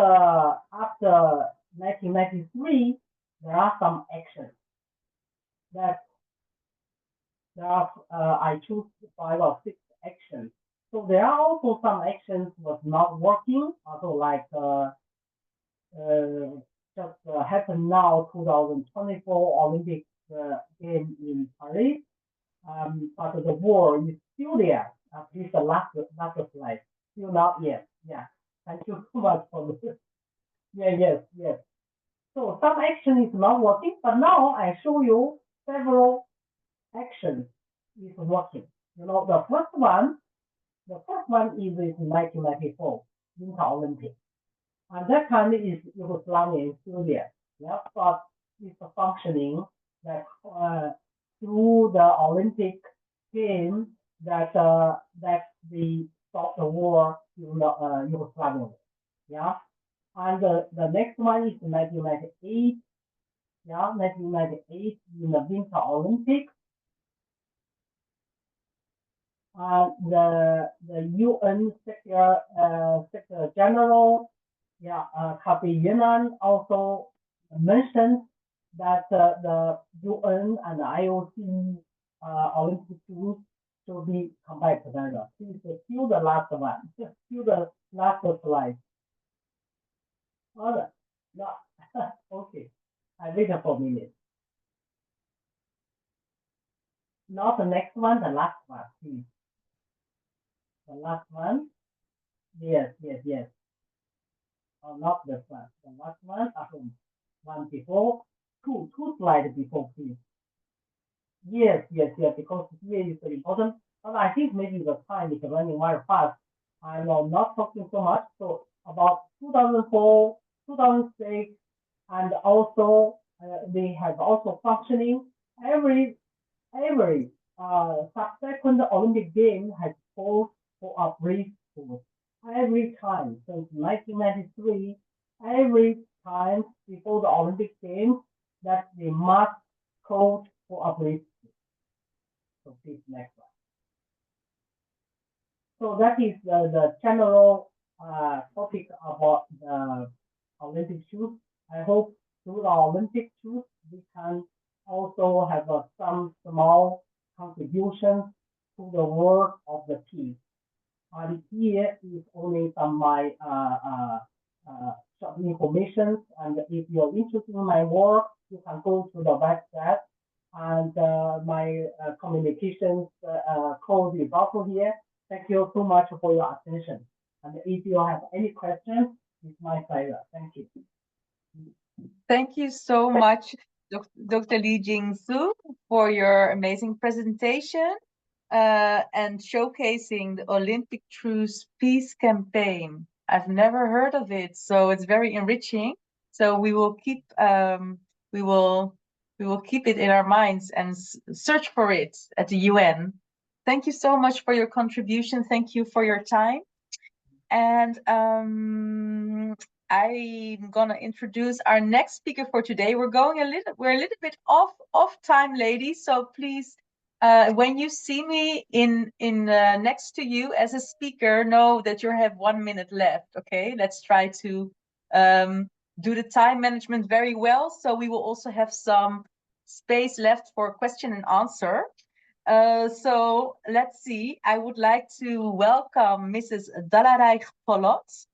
1993, there are some actions that there are. I choose 5 or 6 actions. So there are also some actions was not working. Also like just happened now 2024 Olympic game in Paris. But the war is still there. Please the last slide. Still not yet. Yeah. Thank you so much for this. Yeah, yes. So some action is not working, but now I show you several actions is working. You know, the first one is in 1994 Winter Olympics. And that time is Yugoslavia and Syria. Yeah, but it's functioning that through the Olympic game that we stop the war in Yugoslavia. Yeah, and the next one is 1998. Yeah, 1998 in the Winter Olympics. The UN Secretary General, Yunan also mentioned that the UN and the IOC Olympic Games should be combined together. Please still the last one. Still the last slide. All right. No. Okay. I wait for a minute. Not the next one, the last one, please. The last one. Yes. Oh, not this one. The last one. One before. Two slides before, please. Yes. Because here is very important. But I think maybe the time is running very fast. I'm not talking so much. So about 2004, 2006, and also they have also functioning every subsequent Olympic game has called for a brief course. Every time since 1993, every time before the Olympic Games that they must call for a brief course. So please next one. So that is the general topic about the Olympic shoes. I hope through the Olympic shoes we can also have some small contributions to the work of the peace. And here is only some my short information. And if you're interested in my work, you can go to the website. And my communications code is also here. Thank you so much for your attention. And if you have any questions, it's my pleasure. Thank you. Thank you so much, Dr. Jing Zhu, for your amazing presentation and showcasing the Olympic Truce Peace Campaign. I've never heard of it, so it's very enriching. So we will keep it in our minds and search for it at the UN. Thank you so much for your contribution. Thank you for your time. And I'm gonna introduce our next speaker for today. We're a little bit off time, ladies. So please, when you see me in next to you as a speaker, know that you have 1 minute left. Okay, let's try to do the time management very well. So we will also have some space left for question and answer. So let's see. I would like to welcome Mrs. Dalareich Polot.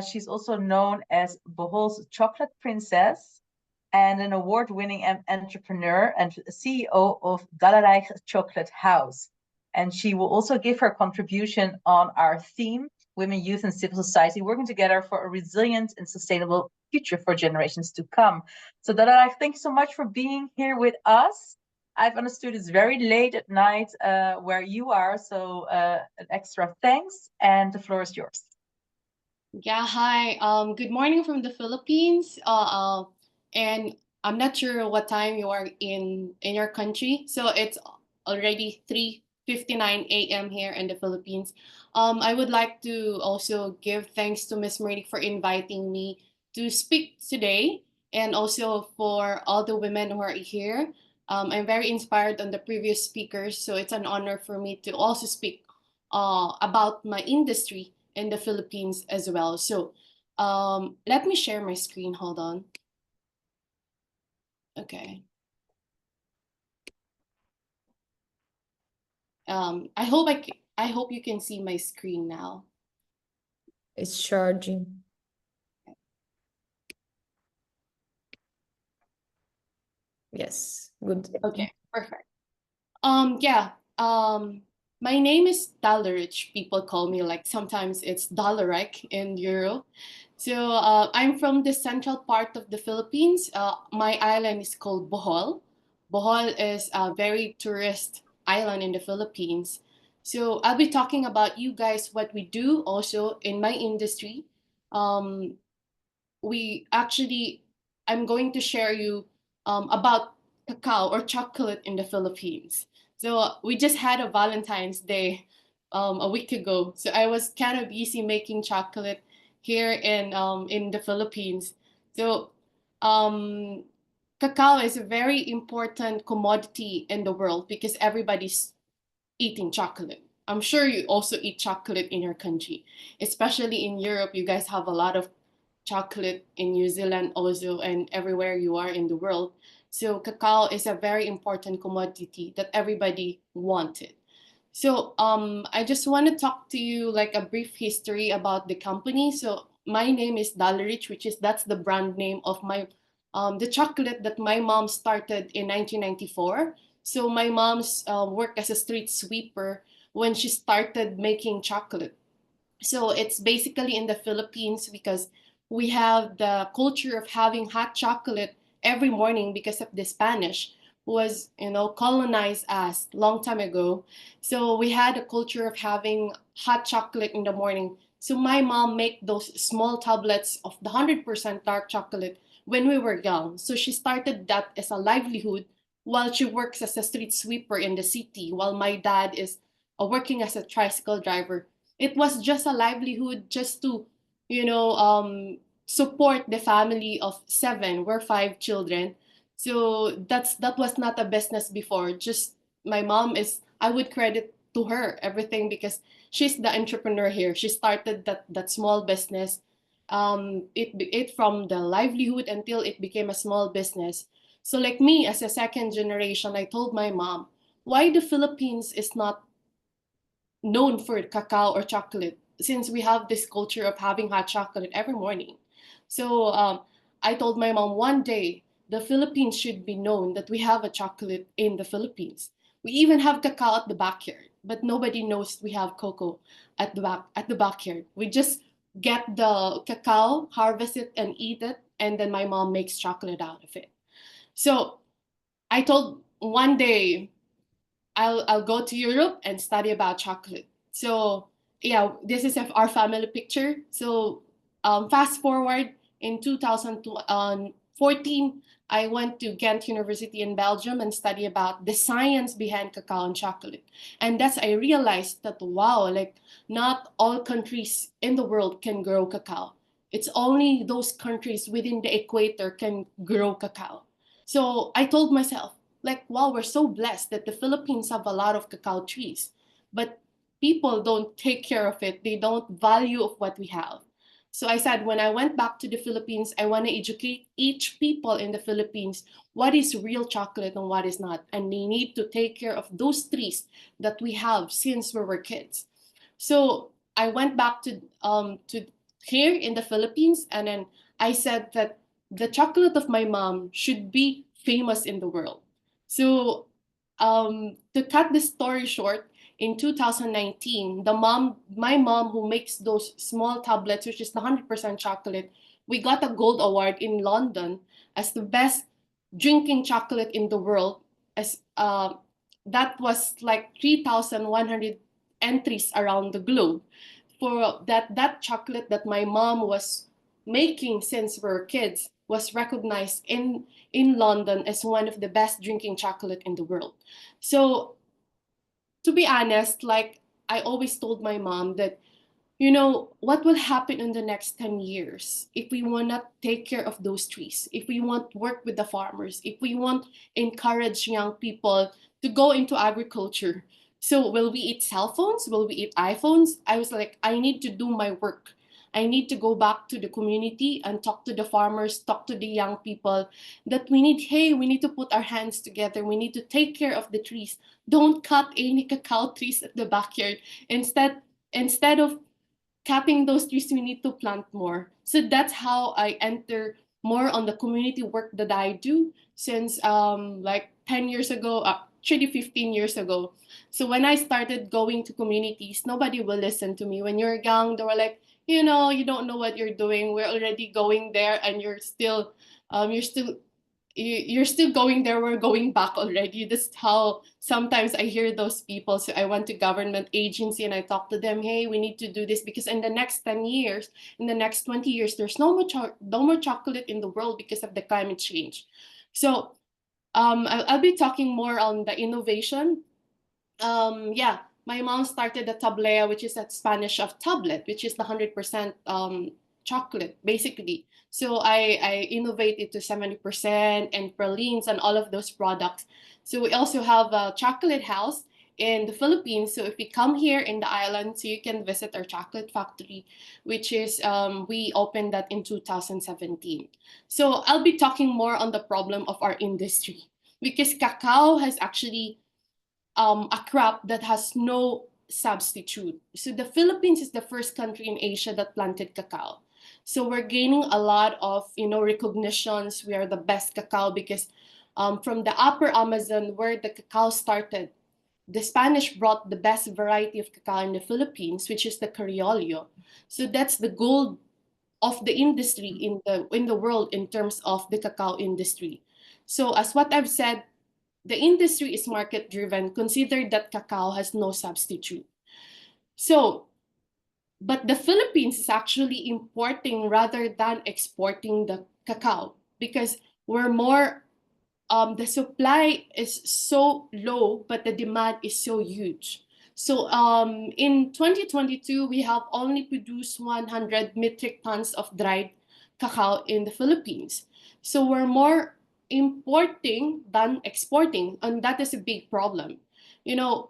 She's also known as Bohol's Chocolate Princess and an award-winning entrepreneur and CEO of Dalareich Chocolate House. And she will also give her contribution on our theme, Women, Youth and Civil Society, working together for a resilient and sustainable future for generations to come. So Dalareich, thank you so much for being here with us. I've understood it's very late at night where you are, so an extra thanks, and the floor is yours. Yeah, hi. Good morning from the Philippines. And I'm not sure what time you are in your country. So it's already 3:59 a.m. here in the Philippines. I would like to also give thanks to Ms. Merle for inviting me to speak today, and also for all the women who are here. I'm very inspired on the previous speakers, so it's an honor for me to also speak about my industry in the Philippines as well. So let me share my screen. Hold on. Okay. I hope you can see my screen now. It's charging. Yes, good. Okay, perfect. Yeah. My name is Dalareich. People call me, like, sometimes it's Dalareich in Euro. So I'm from the central part of the Philippines. My island is called Bohol. Bohol is a very tourist island in the Philippines. So I'll be talking about you guys, what we do also in my industry. I'm going to share you about cacao or chocolate in the Philippines. So we just had a Valentine's Day a week ago. So I was kind of busy making chocolate here in the Philippines. So cacao is a very important commodity in the world because everybody's eating chocolate. I'm sure you also eat chocolate in your country, especially in Europe. You guys have a lot of chocolate in New Zealand also, and everywhere you are in the world. So cacao is a very important commodity that everybody wanted. So I just want to talk to you like a brief history about the company. So my name is Dalareich, that's the brand name of my the chocolate that my mom started in 1994. So my mom's worked as a street sweeper when she started making chocolate. So it's basically in the Philippines because we have the culture of having hot chocolate every morning because of the Spanish was, colonized us long time ago. So we had a culture of having hot chocolate in the morning. So my mom make those small tablets of the 100% dark chocolate when we were young. So she started that as a livelihood while she works as a street sweeper in the city, while my dad is working as a tricycle driver. It was just a livelihood just to, support the family of 7. We're 5 children. So that was not a business before. Just my mom I would credit to her everything because she's the entrepreneur here. She started that small business. It from the livelihood until it became a small business. So like me as a second generation, I told my mom, why the Philippines is not known for cacao or chocolate, since we have this culture of having hot chocolate every morning. So I told my mom, one day the Philippines should be known that we have a chocolate in the Philippines. We even have cacao at the backyard, but nobody knows we have cocoa at the backyard. We just get the cacao, harvest it, and eat it, and then my mom makes chocolate out of it. So I told one day I'll go to Europe and study about chocolate. So yeah, this is our family picture. So fast forward in 2014, I went to Ghent University in Belgium and study about the science behind cacao and chocolate. And that's I realized that wow, like not all countries in the world can grow cacao. It's only those countries within the equator can grow cacao. So I told myself, like, wow, we're so blessed that the Philippines have a lot of cacao trees, but people don't take care of it. They don't value of what we have. So I said, when I went back to the Philippines, I want to educate each people in the Philippines what is real chocolate and what is not. And they need to take care of those trees that we have since we were kids. So I went back to here in the Philippines, and then I said that the chocolate of my mom should be famous in the world. So to cut the story short, in 2019, my mom who makes those small tablets, which is the 100% chocolate, we got a gold award in London as the best drinking chocolate in the world. As that was like 3,100 entries around the globe for that chocolate that my mom was making since we were kids was recognized in London as one of the best drinking chocolate in the world. So to be honest, like I always told my mom that, you know, what will happen in the next 10 years if we want to take care of those trees, if we want to work with the farmers, if we want to encourage young people to go into agriculture. So will we eat cell phones? Will we eat iPhones? I was like, I need to do my work. I need to go back to the community and talk to the farmers, talk to the young people that we need to put our hands together. We need to take care of the trees. Don't cut any cacao trees at the backyard. Instead of cutting those trees, we need to plant more. So that's how I enter more on the community work that I do since like 10 years ago, actually 15 years ago. So when I started going to communities, nobody will listen to me. When you're young, they were like, you know, you don't know what you're doing. We're already going there and you're still going there, we're going back already. That's how sometimes I hear those people. So I went to government agency and I talked to them, hey, we need to do this because in the next 10 years, in the next 20 years, there's no more chocolate in the world because of the climate change. So I'll be talking more on the innovation. Yeah, my mom started the tablea, which is a Spanish of tablet, which is the 100% chocolate, basically. So I innovated to 70% and pralines and all of those products. So we also have a chocolate house in the Philippines. So if you come here in the island, so you can visit our chocolate factory, which is we opened that in 2017. So I'll be talking more on the problem of our industry because cacao has actually a crop that has no substitute. So the Philippines is the first country in Asia that planted cacao. So we're gaining a lot of, you know, recognitions. We are the best cacao because from the upper Amazon where the cacao started, the Spanish brought the best variety of cacao in the Philippines, which is the Criollo. So that's the gold of the industry in the world in terms of the cacao industry. So as what I've said, the industry is market driven. Consider that cacao has no substitute. So, but the Philippines is actually importing rather than exporting the cacao because we're more, the supply is so low, but the demand is so huge. So in 2022, we have only produced 100 metric tons of dried cacao in the Philippines. So we're more importing than exporting, and that is a big problem. You know,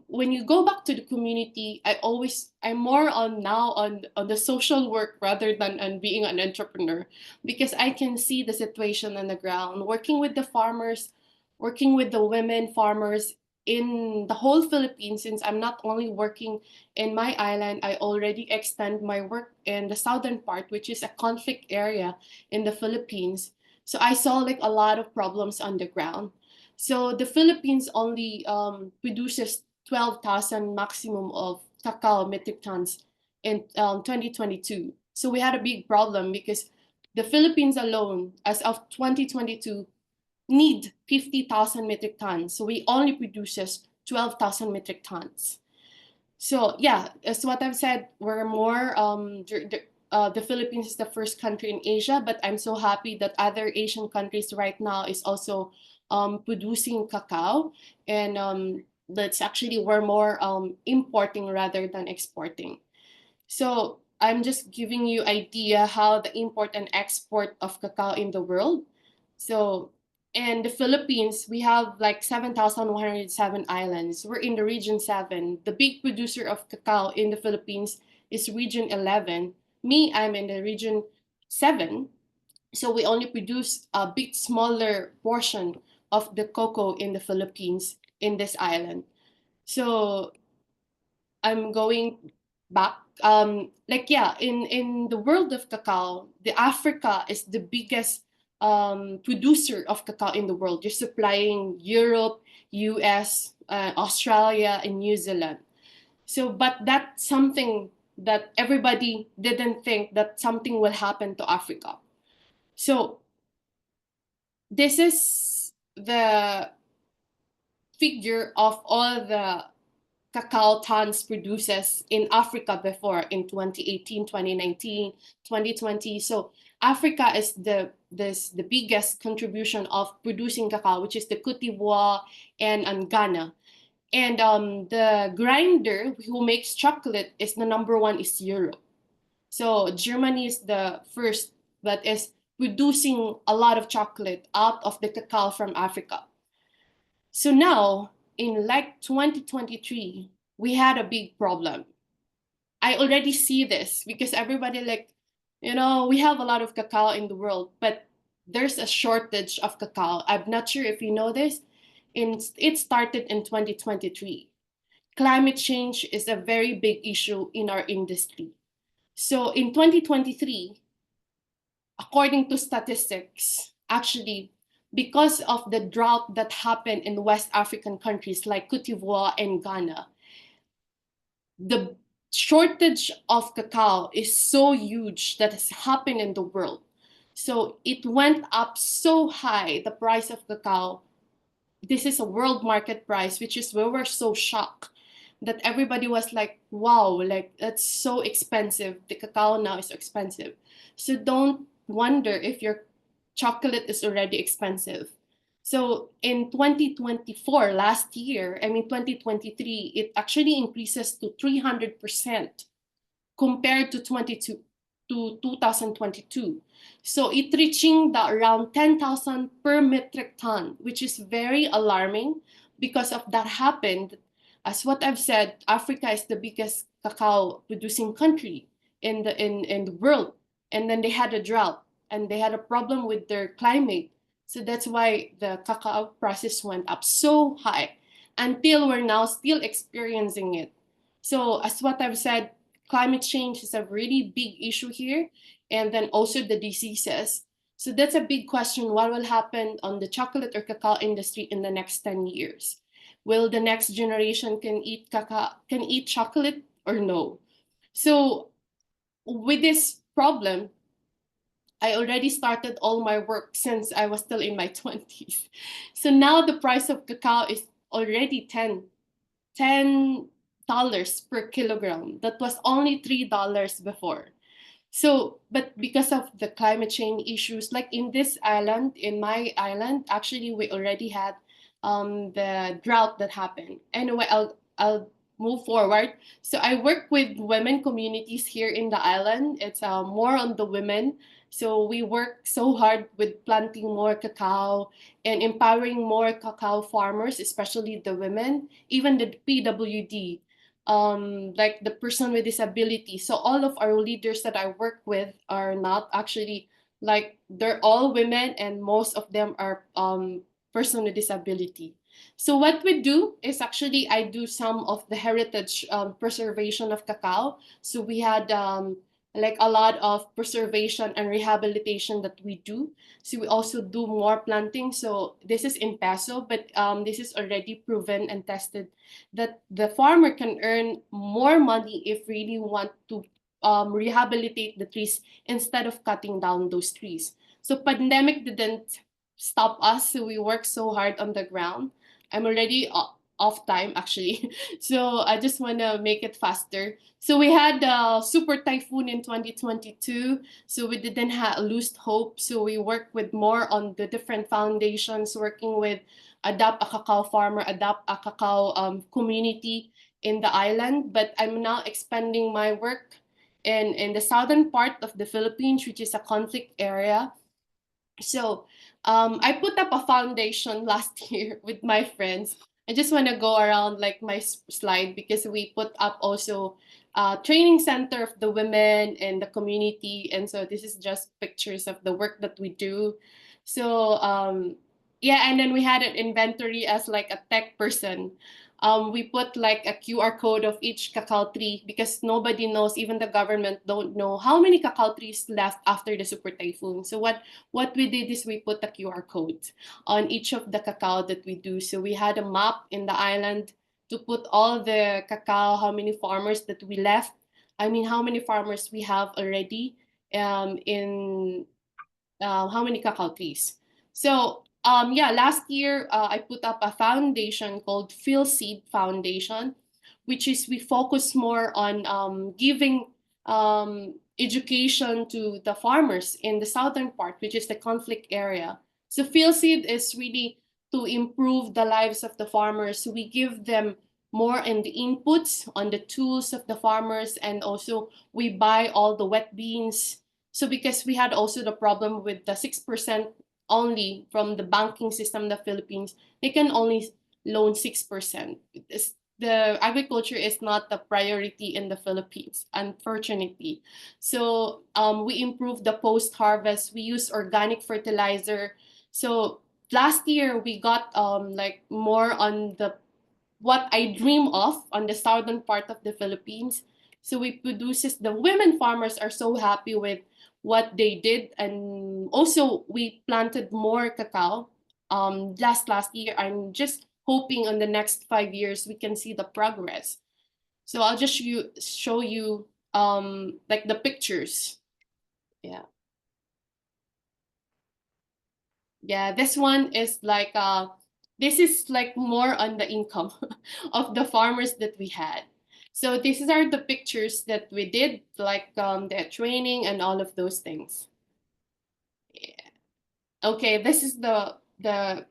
when you go back to the community, I'm more on now on the social work rather than on being an entrepreneur because I can see the situation on the ground, working with the farmers, working with the women farmers in the whole Philippines, since I'm not only working in my island, I already extend my work in the southern part, which is a conflict area in the Philippines. So I saw like a lot of problems on the ground. So the Philippines only produces 12,000 maximum of cacao metric tons in 2022. So we had a big problem because the Philippines alone, as of 2022, need 50,000 metric tons. So we only produces 12,000 metric tons. So yeah, as what I've said, we're more, the Philippines is the first country in Asia, but I'm so happy that other Asian countries right now is also producing cacao. And that's actually, we're more importing rather than exporting. So I'm just giving you idea how the import and export of cacao in the world. So in the Philippines, we have like 7,107 islands. We're in the region 7. The big producer of cacao in the Philippines is region 11. Me, I'm in the region 7. So we only produce a bit smaller portion of the cocoa in the Philippines in this island. So I'm going back. Like yeah, in the world of cacao, the Africa is the biggest producer of cacao in the world. You're supplying Europe, US, Australia, and New Zealand. So, but that's something that everybody didn't think that something will happen to Africa. So this is the figure of all the cacao tons produces in Africa before in 2018, 2019, 2020. So Africa is the biggest contribution of producing cacao, which is the Cote d'Ivoire and Ghana. And the grinder who makes chocolate is the #1 is Europe. So Germany is the first that is producing a lot of chocolate out of the cacao from Africa. So now, in like 2023, we had a big problem. I already see this because everybody like, we have a lot of cacao in the world, but there's a shortage of cacao. I'm not sure if you know this. It started in 2023. Climate change is a very big issue in our industry. So in 2023, according to statistics, actually, because of the drought that happened in West African countries like Cote d'Ivoire and Ghana, the shortage of cacao is so huge that has happened in the world. So it went up so high, the price of cacao. This is a world market price, which is where we're so shocked that everybody was like, wow, like that's so expensive. The cacao now is expensive. So don't wonder if your chocolate is already expensive. So in 2024, last year, 2023, it actually increases to 300% compared to 2022. So it reaching the around 10,000 per metric ton, which is very alarming because of that happened. As what I've said, Africa is the biggest cacao producing country in the world. And then they had a drought and they had a problem with their climate. So that's why the cacao prices went up so high until we're now still experiencing it. So as what I've said, climate change is a really big issue here. And then also the diseases. So that's a big question. What will happen on the chocolate or cacao industry in the next 10 years? Will the next generation can eat chocolate or no? So with this problem, I already started all my work since I was still in my 20s. So now the price of cacao is already $10 per kilogram. That was only $3 before. So, but because of the climate change issues, like in this island, in my island, actually we already had the drought that happened. Anyway, I'll move forward. So I work with women communities here in the island. It's more on the women. So we work so hard with planting more cacao and empowering more cacao farmers, especially the women, even the PWD, like the person with disability. So all of our leaders that I work with are not actually like, they're all women and most of them are person with disability. So what we do is actually I do some of the heritage preservation of cacao. So we had like a lot of preservation and rehabilitation that we do. So we also do more planting. So this is in peso, but this is already proven and tested that the farmer can earn more money if really want to rehabilitate the trees instead of cutting down those trees. So pandemic didn't stop us. So we worked so hard on the ground. I'm already off time actually. So I just want to make it faster. So we had a super typhoon in 2022. So we didn't lose hope. So we worked with more on the different foundations, working with Adopt a Cacao Farmer, Adopt a Cacao community in the island. But I'm now expanding my work in the southern part of the Philippines, which is a conflict area. So I put up a foundation last year with my friends. I just want to go around like my slide because we put up also a training center of the women and the community. And so this is just pictures of the work that we do. So yeah, and then we had an inventory as like a tech person. We put like a QR code of each cacao tree because nobody knows, even the government don't know how many cacao trees left after the super typhoon. So what we did is we put a QR code on each of the cacao that we do. So we had a map in the island to put all the cacao, how many farmers that we left. I mean, how many farmers we have already in how many cacao trees. So yeah, last year I put up a foundation called Phil Seed Foundation, which is we focus more on giving education to the farmers in the southern part, which is the conflict area. So Phil Seed is really to improve the lives of the farmers. So we give them more in the inputs on the tools of the farmers, and also we buy all the wet beans. So because we had also the problem with the 6% only from the banking system in the Philippines, they can only loan 6%. The agriculture is not the priority in the Philippines, unfortunately. So we improved the post-harvest. We use organic fertilizer. So last year we got like more on the what I dream of on the southern part of the Philippines. So we produces, the women farmers are so happy with what they did. And also we planted more cacao last year. I'm just hoping on the next 5 years we can see the progress. So I'll just show you like the pictures. Yeah. Yeah, this one is like this is like more on the income of the farmers that we had. So these are the pictures that we did, like the training and all of those things. Yeah. Okay, this is the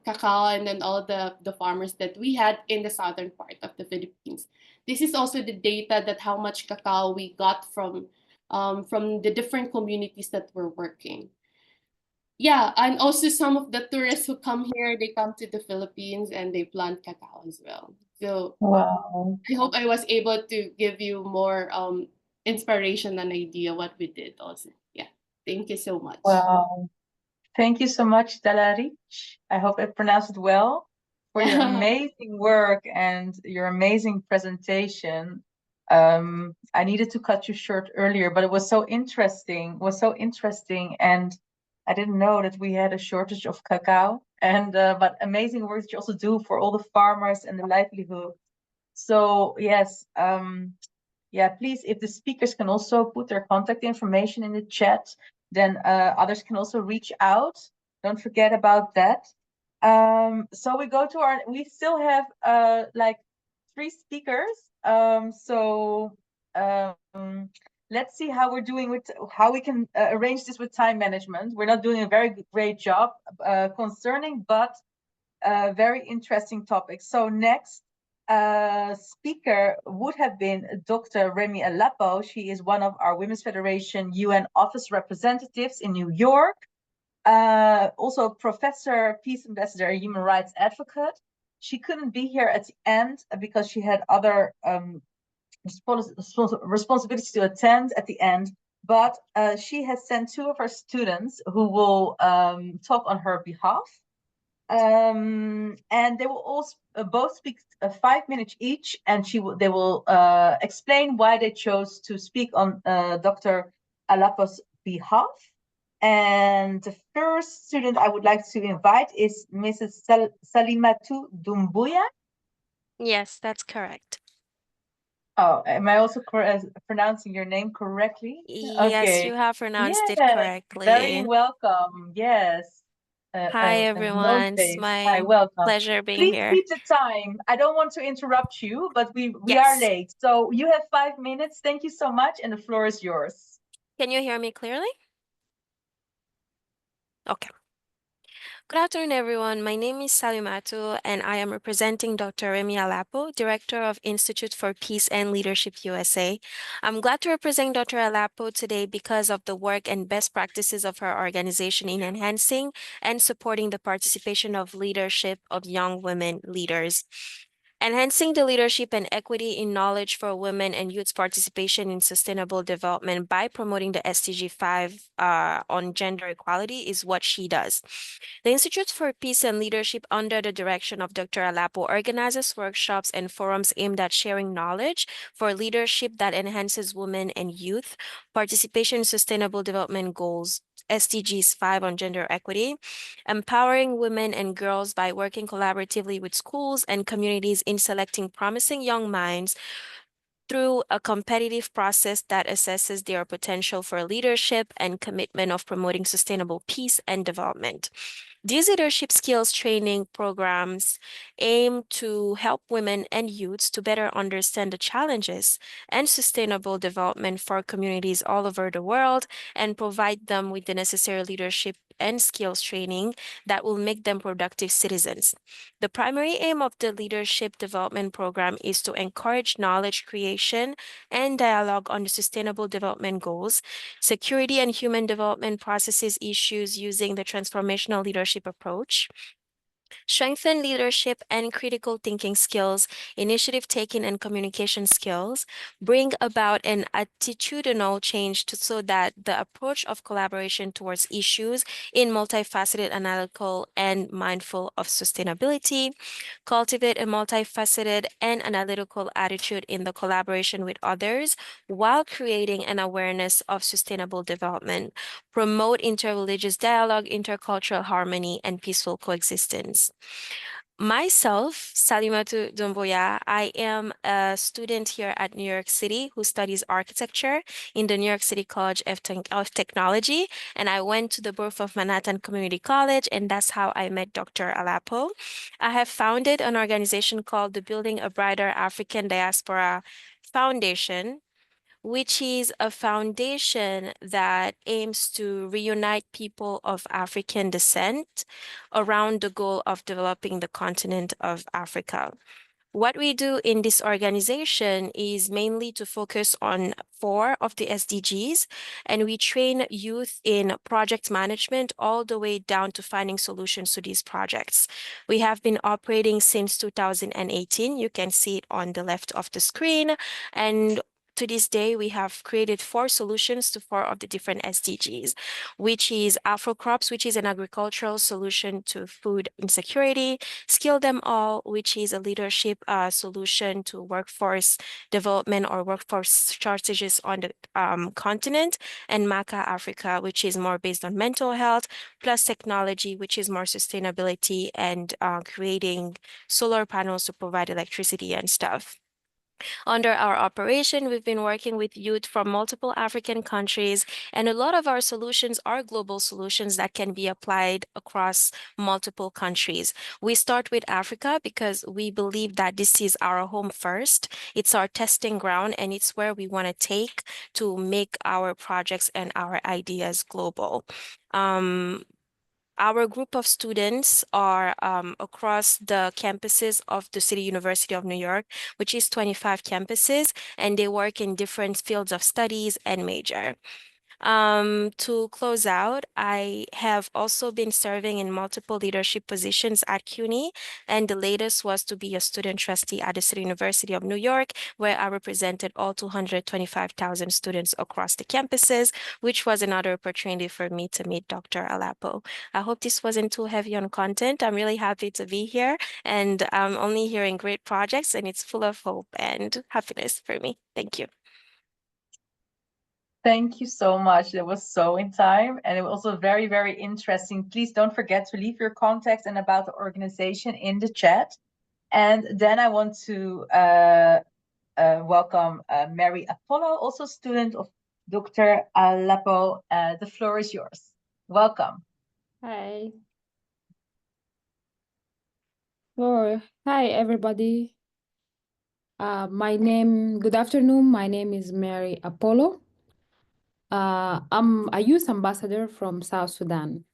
cacao and then all the farmers that we had in the southern part of the Philippines. This is also the data that how much cacao we got from the different communities that we're working. Yeah, and also some of the tourists who come here, they come to the Philippines and they plant cacao as well. So Wow. I hope I was able to give you more inspiration and idea what we did also. Yeah, thank you so much. Wow. Thank you so much, Dalareich. I hope I pronounced it well, for your amazing work and your amazing presentation. I needed to cut you short earlier, but it was so interesting. And I didn't know that we had a shortage of cacao. And but amazing work that you also do for all the farmers and the livelihood. So yes, yeah, please, if the speakers can also put their contact information in the chat, then others can also reach out. Don't forget about that. So we go to we still have like 3 speakers. So let's see how we're doing with, how we can arrange this with time management. We're not doing a very great job concerning, but very interesting topic. So next speaker would have been Dr. Remy Alapo. She is one of our Women's Federation UN office representatives in New York. Also professor, peace ambassador, human rights advocate. She couldn't be here at the end because she had other responsibilities to attend at the end, but she has sent 2 of her students who will talk on her behalf. And they will also both speak 5 minutes each, and they will explain why they chose to speak on Dr. Alapo's behalf. And the first student I would like to invite is Mrs. Salimatu Dumbuya. Yes, that's correct. Oh, am I also pronouncing your name correctly? Yes, Okay. you have pronounced it Yes, correctly. very welcome. Yes. Hi, everyone. It's Hi, my welcome. pleasure being Please here. keep the time. I don't want to interrupt you, but we Yes. are late. So you have 5 minutes. Thank you so much, and the floor is yours. Can you hear me clearly? Okay. Good afternoon, everyone. My name is Salimatu, and I am representing Dr. Remy Alapo, Director of Institute for Peace and Leadership USA. I'm glad to represent Dr. Alapo today because of the work and best practices of her organization in enhancing and supporting the participation of leadership of young women leaders. Enhancing the leadership and equity in knowledge for women and youth participation in sustainable development by promoting the SDG 5 on gender equality is what she does. The Institute for Peace and Leadership, under the direction of Dr. Alapo, organizes workshops and forums aimed at sharing knowledge for leadership that enhances women and youth participation in sustainable development goals, SDGs 5 on gender equity, empowering women and girls by working collaboratively with schools and communities in selecting promising young minds through a competitive process that assesses their potential for leadership and commitment of promoting sustainable peace and development. These leadership skills training programs aim to help women and youths to better understand the challenges and sustainable development for communities all over the world and provide them with the necessary leadership and skills training that will make them productive citizens. The primary aim of the leadership development program is to encourage knowledge creation and dialogue on the sustainable development goals, security and human development processes issues using the transformational leadership approach, strengthen leadership and critical thinking skills, initiative taking and communication skills, bring about an attitudinal change so that the approach of collaboration towards issues in multifaceted, analytical, and mindful of sustainability, cultivate a multifaceted and analytical attitude in the collaboration with others while creating an awareness of sustainable development, promote interreligious dialogue, intercultural harmony, and peaceful coexistence. Myself, Salimatu Dumboya, I am a student here at New York City who studies architecture in the New York City College of Technology, and I went to the birth of Manhattan Community College, and that's how I met Dr. Alapo. I have founded an organization called the Building a Brighter African Diaspora Foundation, which is a foundation that aims to reunite people of African descent around the goal of developing the continent of Africa. What we do in this organization is mainly to focus on 4 of the SDGs, and we train youth in project management all the way down to finding solutions to these projects. We have been operating since 2018. You can see it on the left of the screen, and to this day, we have created 4 solutions to 4 of the different SDGs, which is Afro Crops, which is an agricultural solution to food insecurity, Skill Them All, which is a leadership solution to workforce development or workforce shortages on the continent, and Maka Africa, which is more based on mental health, plus technology, which is more sustainability and creating solar panels to provide electricity and stuff. Under our operation, we've been working with youth from multiple African countries, and a lot of our solutions are global solutions that can be applied across multiple countries. We start with Africa because we believe that this is our home first. It's our testing ground, and it's where we want to take to make our projects and our ideas global. Our group of students are across the campuses of the City University of New York, which is 25 campuses, and they work in different fields of studies and major. To close out, I have also been serving in multiple leadership positions at CUNY, and the latest was to be a student trustee at the City University of New York, where I represented all 225,000 students across the campuses, which was another opportunity for me to meet Dr. Alapo. I hope this wasn't too heavy on content. I'm really happy to be here, and I'm only hearing great projects, and it's full of hope and happiness for me. Thank you. Thank you so much. It was so in time, and it was also very, very interesting. Please don't forget to leave your contacts and about the organization in the chat. And then I want to welcome Mary Apollo, also student of Dr. Alapo. The floor is yours. Welcome. Hi. Hi, everybody. Good afternoon. My name is Mary Apollo. I'm a youth ambassador from South Sudan.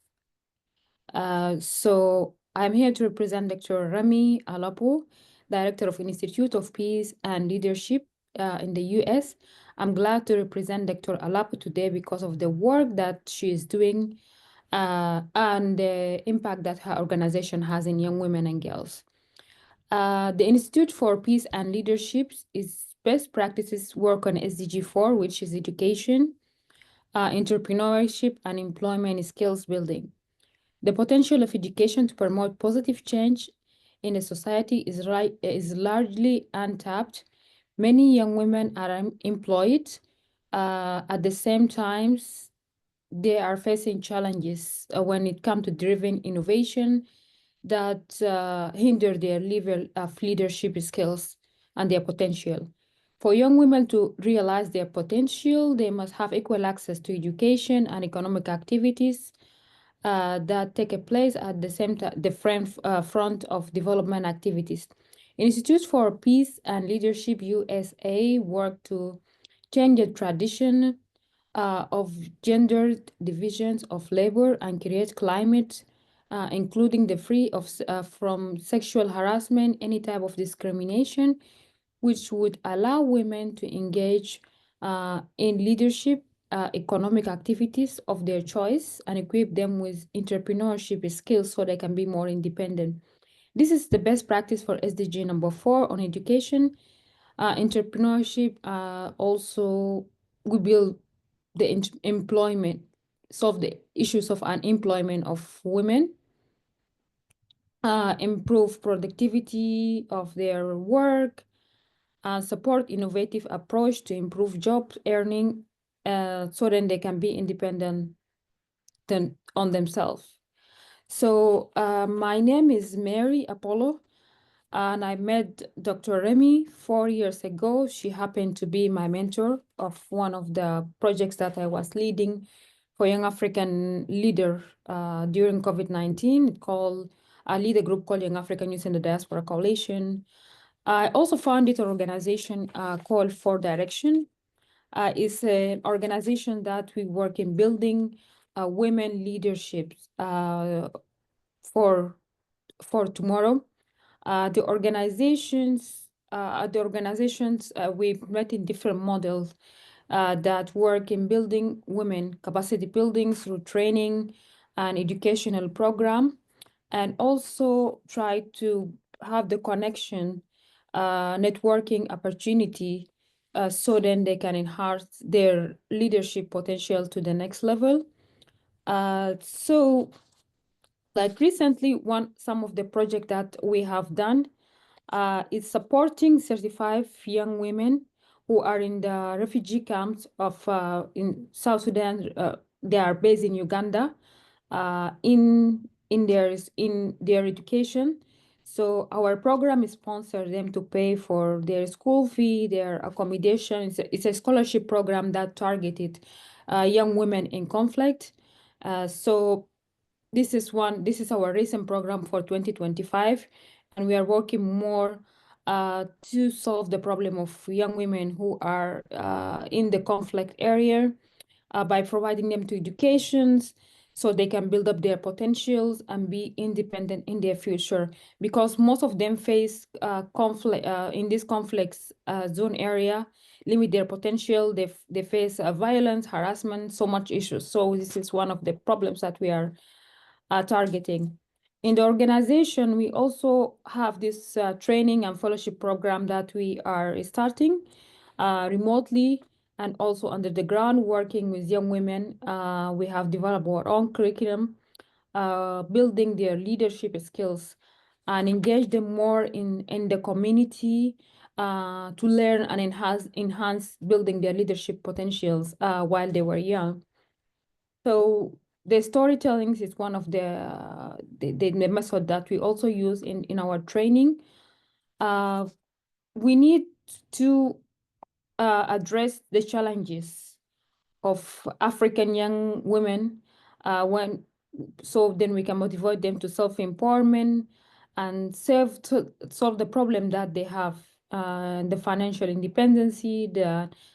So I'm here to represent Dr. Remy Alapo, Director of Institute of Peace and Leadership in the US. I'm glad to represent Dr. Alapo today because of the work that she is doing and the impact that her organization has in young women and girls. The Institute for Peace and Leadership is best practices work on SDG 4, which is education, entrepreneurship, and employment skills building. The potential of education to promote positive change in a society is largely untapped. Many young women are unemployed. At the same time, they are facing challenges when it comes to driven innovation that hinder their level of leadership skills and their potential. For young women to realize their potential, they must have equal access to education and economic activities that take place at the same time, the front of development activities. Institute for Peace and Leadership USA work to change the tradition of gendered divisions of labor and create climate including the free from sexual harassment, any type of discrimination, which would allow women to engage in leadership, economic activities of their choice, and equip them with entrepreneurship skills so they can be more independent. This is the best practice for SDG number 4 on education. Entrepreneurship also we build the employment, solve the issues of unemployment of women, improve productivity of their work, support innovative approach to improve job earning so then they can be independent on themselves. So my name is Mary Apollo, and I met Dr. Remy 4 years ago. She happened to be my mentor of one of the projects that I was leading for young African leader during COVID-19. I lead a group called Young African Youth in the Diaspora Coalition. I also founded an organization called For Direction. It's an organization that we work in building women leadership for tomorrow. The organizations we've met in different models that work in building women capacity building through training and educational program, and also try to have the connection, networking opportunity, so then they can enhance their leadership potential to the next level. So like recently, some of the project that we have done is supporting 35 young women who are in the refugee camps of in South Sudan. They are based in Uganda, in their education. So our program sponsors them to pay for their school fee, their accommodation. It's a scholarship program that targeted young women in conflict. So this is our recent program for 2025, and we are working more to solve the problem of young women who are in the conflict area by providing them to educations, so they can build up their potentials and be independent in their future, because most of them face conflict in this conflict zone area, limit their potential. They face violence, harassment, so much issues. So this is one of the problems that we are targeting. In the organization, we also have this training and fellowship program that we are starting remotely and also under the ground, working with young women. We have developed our own curriculum, building their leadership skills and engage them more in the community to learn and enhance building their leadership potentials while they were young. So the storytelling is one of the method that we also use in our training. We need to address the challenges of African young women so then we can motivate them to self-empowerment and solve the problem that they have, the financial independency,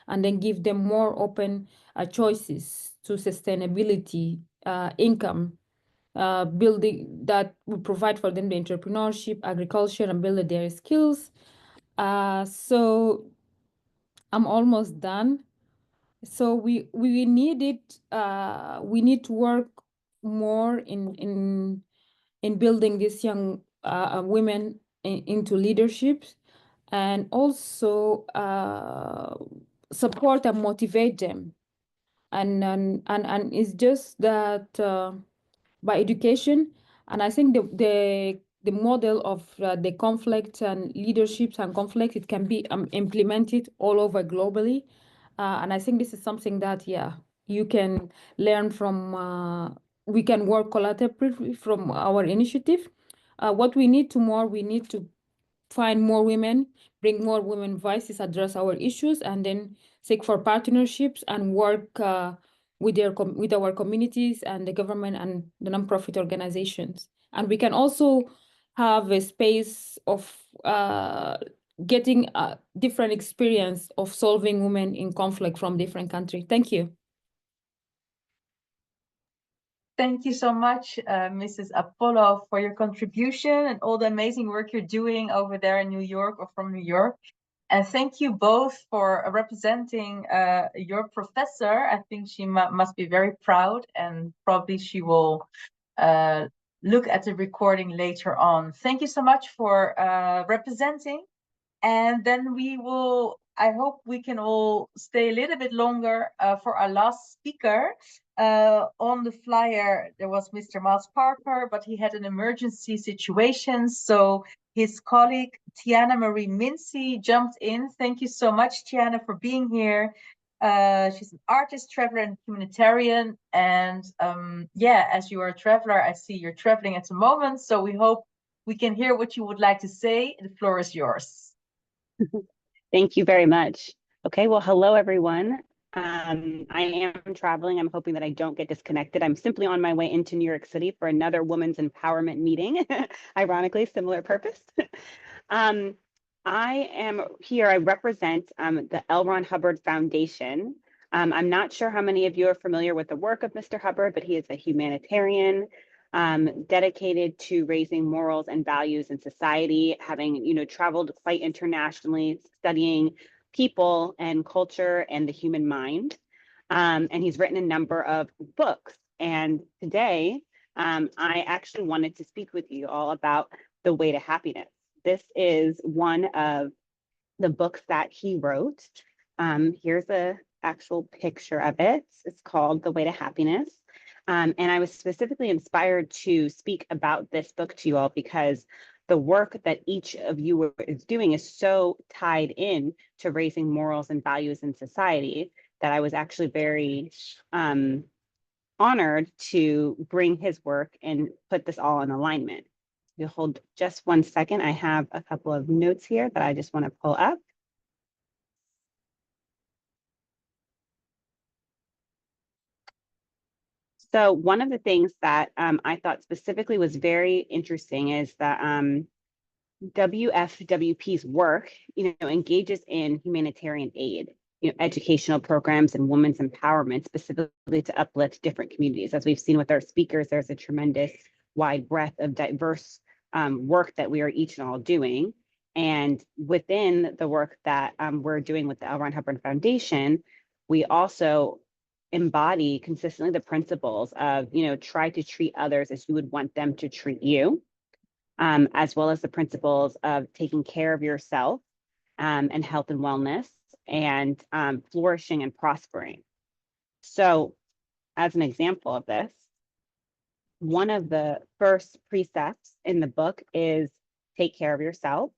and then give them more open choices to sustainability, income, building that will provide for them the entrepreneurship, agriculture, and build their skills. So I'm almost done. So we need it. We need to work more in building these young women into leadership, and also support and motivate them. And it's just that by education, and I think the model of the conflict and leaderships and conflict, it can be implemented all over globally. And I think this is something that, yeah, you can learn from, we can work collaboratively from our initiative. What we need we need to find more women, bring more women voices, address our issues, and then seek for partnerships and work with our communities and the government and the nonprofit organizations. And we can also have a space of getting a different experience of solving women in conflict from different countries. Thank you. Thank you so much, Mrs. Apollo, for your contribution and all the amazing work you're doing over there in New York or from New York. And thank you both for representing your professor. I think she must be very proud, and probably she will look at the recording later on. Thank you so much for representing. And then I hope we can all stay a little bit longer for our last speaker. On the flyer, there was Mr. Miles Parker, but he had an emergency situation. So his colleague, Tiana Marie Mincy, jumped in. Thank you so much, Tiana, for being here. She's an artist, traveler, and humanitarian. And yeah, as you are a traveler, I see you're traveling at the moment. So we hope we can hear what you would like to say. The floor is yours. Thank you very much. Okay, well, hello, everyone. I am traveling. I'm hoping that I don't get disconnected. I'm simply on my way into New York City for another women's empowerment meeting, ironically, similar purpose. I am here, I represent the L. Ron Hubbard Foundation. I'm not sure how many of you are familiar with the work of Mr. Hubbard, but he is a humanitarian dedicated to raising morals and values in society, having traveled quite internationally, studying people and culture and the human mind. And he's written a number of books. And today, I actually wanted to speak with you all about The Way to Happiness. This is one of the books that he wrote. Here's an actual picture of it. It's called The Way to Happiness. And I was specifically inspired to speak about this book to you all because the work that each of you is doing is so tied in to raising morals and values in society that I was actually very honored to bring his work and put this all in alignment. You'll hold just 1 second. I have a couple of notes here that I just want to pull up. So one of the things that I thought specifically was very interesting is that WFWP's work, engages in humanitarian aid. educational programs and women's empowerment specifically to uplift different communities. As we've seen with our speakers, there's a tremendous wide breadth of diverse work that we are each and all doing. And within the work that we're doing with the L. Ron Hubbard Foundation, we also embody consistently the principles of, try to treat others as you would want them to treat you, as well as the principles of taking care of yourself and health and wellness, and flourishing and prospering. So as an example of this, one of the first precepts in the book is take care of yourself.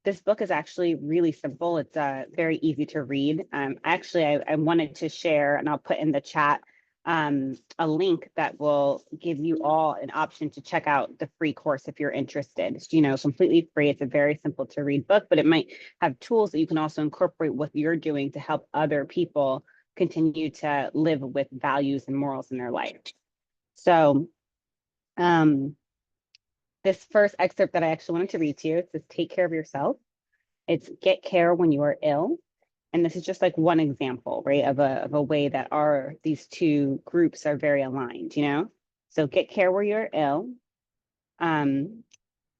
This book is actually really simple. It's very easy to read. Actually, I wanted to share, and I'll put in the chat, a link that will give you all an option to check out the free course if you're interested. It's, completely free. It's a very simple to read book, but it might have tools that you can also incorporate what you're doing to help other people continue to live with values and morals in their life. So this first excerpt that I actually wanted to read to you, it says, take care of yourself. It's get care when you are ill. And this is just like one example, right, of a way that these two groups are very aligned, So get care where you're ill,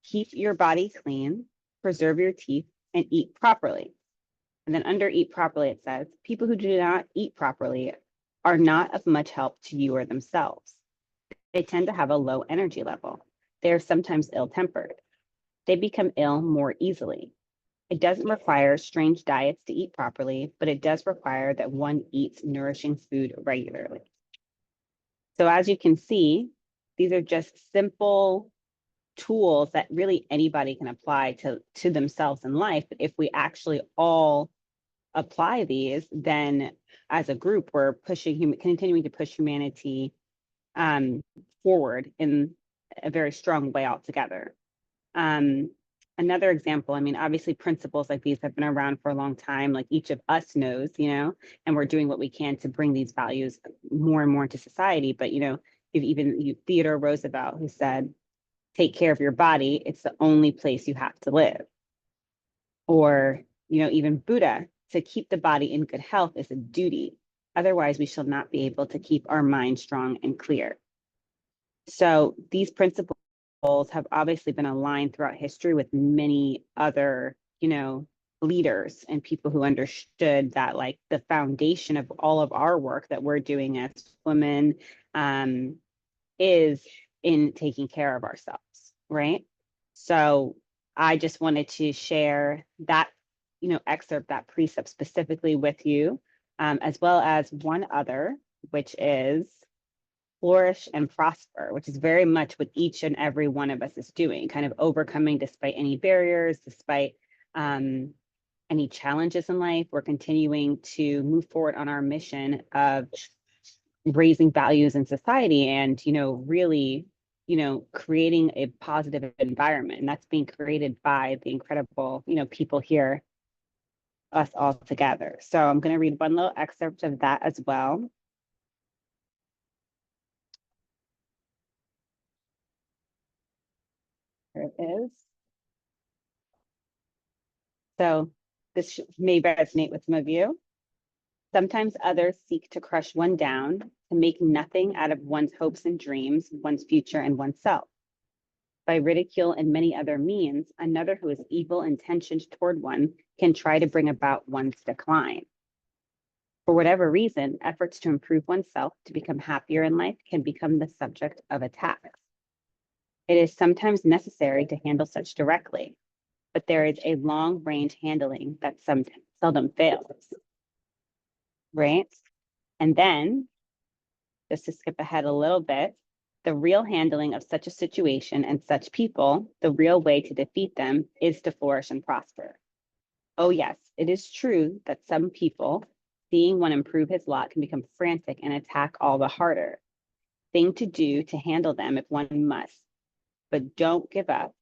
keep your body clean, preserve your teeth, and eat properly. And then under eat properly, it says, people who do not eat properly are not of much help to you or themselves. They tend to have a low energy level. They are sometimes ill-tempered. They become ill more easily. It doesn't require strange diets to eat properly, but it does require that one eats nourishing food regularly. So as you can see, these are just simple tools that really anybody can apply to themselves in life. But if we actually all apply these, then as a group, we're continuing to push humanity forward in a very strong way altogether. Another example, obviously principles like these have been around for a long time, like each of us knows, and we're doing what we can to bring these values more and more into society. But, Theodore Roosevelt, who said, take care of your body, it's the only place you have to live. Or, even Buddha, to keep the body in good health is a duty. Otherwise, we shall not be able to keep our mind strong and clear. So these principles have obviously been aligned throughout history with many other, leaders and people who understood that, like, the foundation of all of our work that we're doing as women is in taking care of ourselves, right? So I just wanted to share that, excerpt, that precept specifically with you, as well as one other, which is flourish and prosper, which is very much what each and every one of us is doing, kind of overcoming despite any barriers, despite any challenges in life. We're continuing to move forward on our mission of raising values in society and, really, creating a positive environment. And that's being created by the incredible, people here, us all together. So I'm going to read one little excerpt of that as well. There it is. So this may resonate with some of you. Sometimes others seek to crush one down, to make nothing out of one's hopes and dreams, one's future and oneself. By ridicule and many other means, another who is evil intentioned toward one can try to bring about one's decline. For whatever reason, efforts to improve oneself, to become happier in life, can become the subject of attack. It is sometimes necessary to handle such directly, but there is a long-range handling that seldom fails, right? And then, just to skip ahead a little bit, the real handling of such a situation and such people, the real way to defeat them is to flourish and prosper. Oh yes, it is true that some people, seeing one improve his lot, can become frantic and attack all the harder. Thing to do to handle them if one must, but don't give up,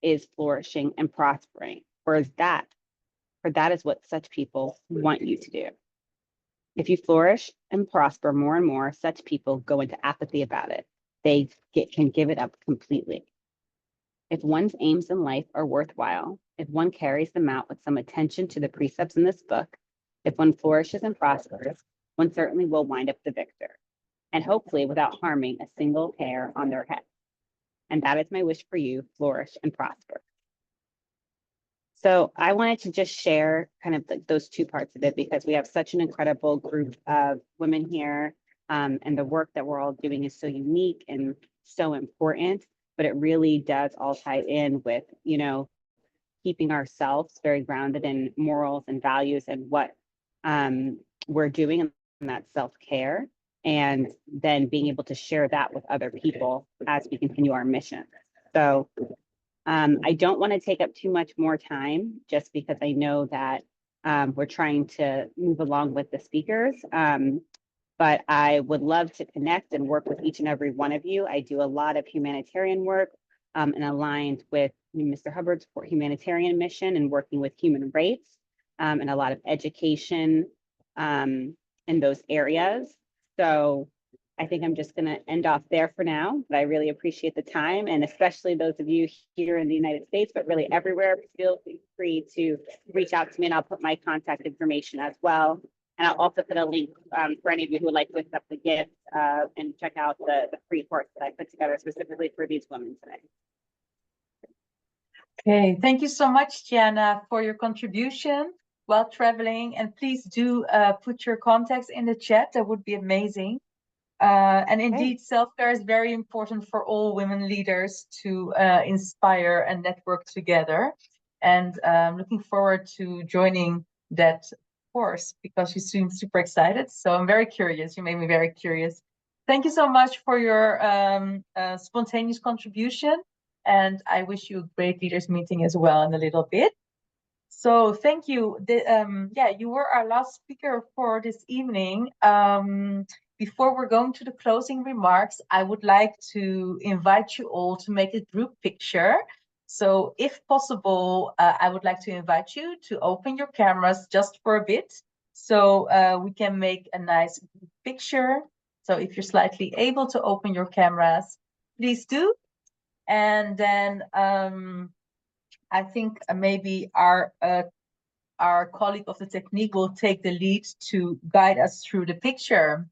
is flourishing and prospering. For that is what such people want you to do. If you flourish and prosper more and more, such people go into apathy about it. They can give it up completely. If one's aims in life are worthwhile, if one carries them out with some attention to the precepts in this book, If one flourishes and prospers, one certainly will wind up the victor, and hopefully without harming a single hair on their head. And that is my wish for you, flourish and prosper. So I wanted to just share kind of those two parts of it because we have such an incredible group of women here, and the work that we're all doing is so unique and so important, but it really does all tie in with, keeping ourselves very grounded in morals and values and what we're doing, and that self-care, and then being able to share that with other people as we continue our mission. So I don't want to take up too much more time just because I know that we're trying to move along with the speakers, but I would love to connect and work with each and every one of you. I do a lot of humanitarian work and aligned with Mr. Hubbard's humanitarian mission and working with human rights and a lot of education in those areas. So I think I'm just going to end off there for now, but I really appreciate the time, and especially those of you here in the United States, but really everywhere, feel free to reach out to me, and I'll put my contact information as well. And I'll also put a link for any of you who would like to accept the gift and check out the free course that I put together specifically for these women today. Okay, thank you so much, Gianna, for your contribution while traveling. And please do put your contacts in the chat. That would be amazing. And indeed, self-care is very important for all women leaders to inspire and network together. And I'm looking forward to joining that course because you seem super excited. So I'm very curious. You made me very curious. Thank you so much for your spontaneous contribution. And I wish you a great leaders meeting as well in a little bit. So thank you. You were our last speaker for this evening. Before we're going to the closing remarks, I would like to invite you all to make a group picture. So if possible, I would like to invite you to open your cameras just for a bit so we can make a nice group picture. So if you're slightly able to open your cameras, please do. And then I think maybe our colleague of the technique will take the lead to guide us through the picture.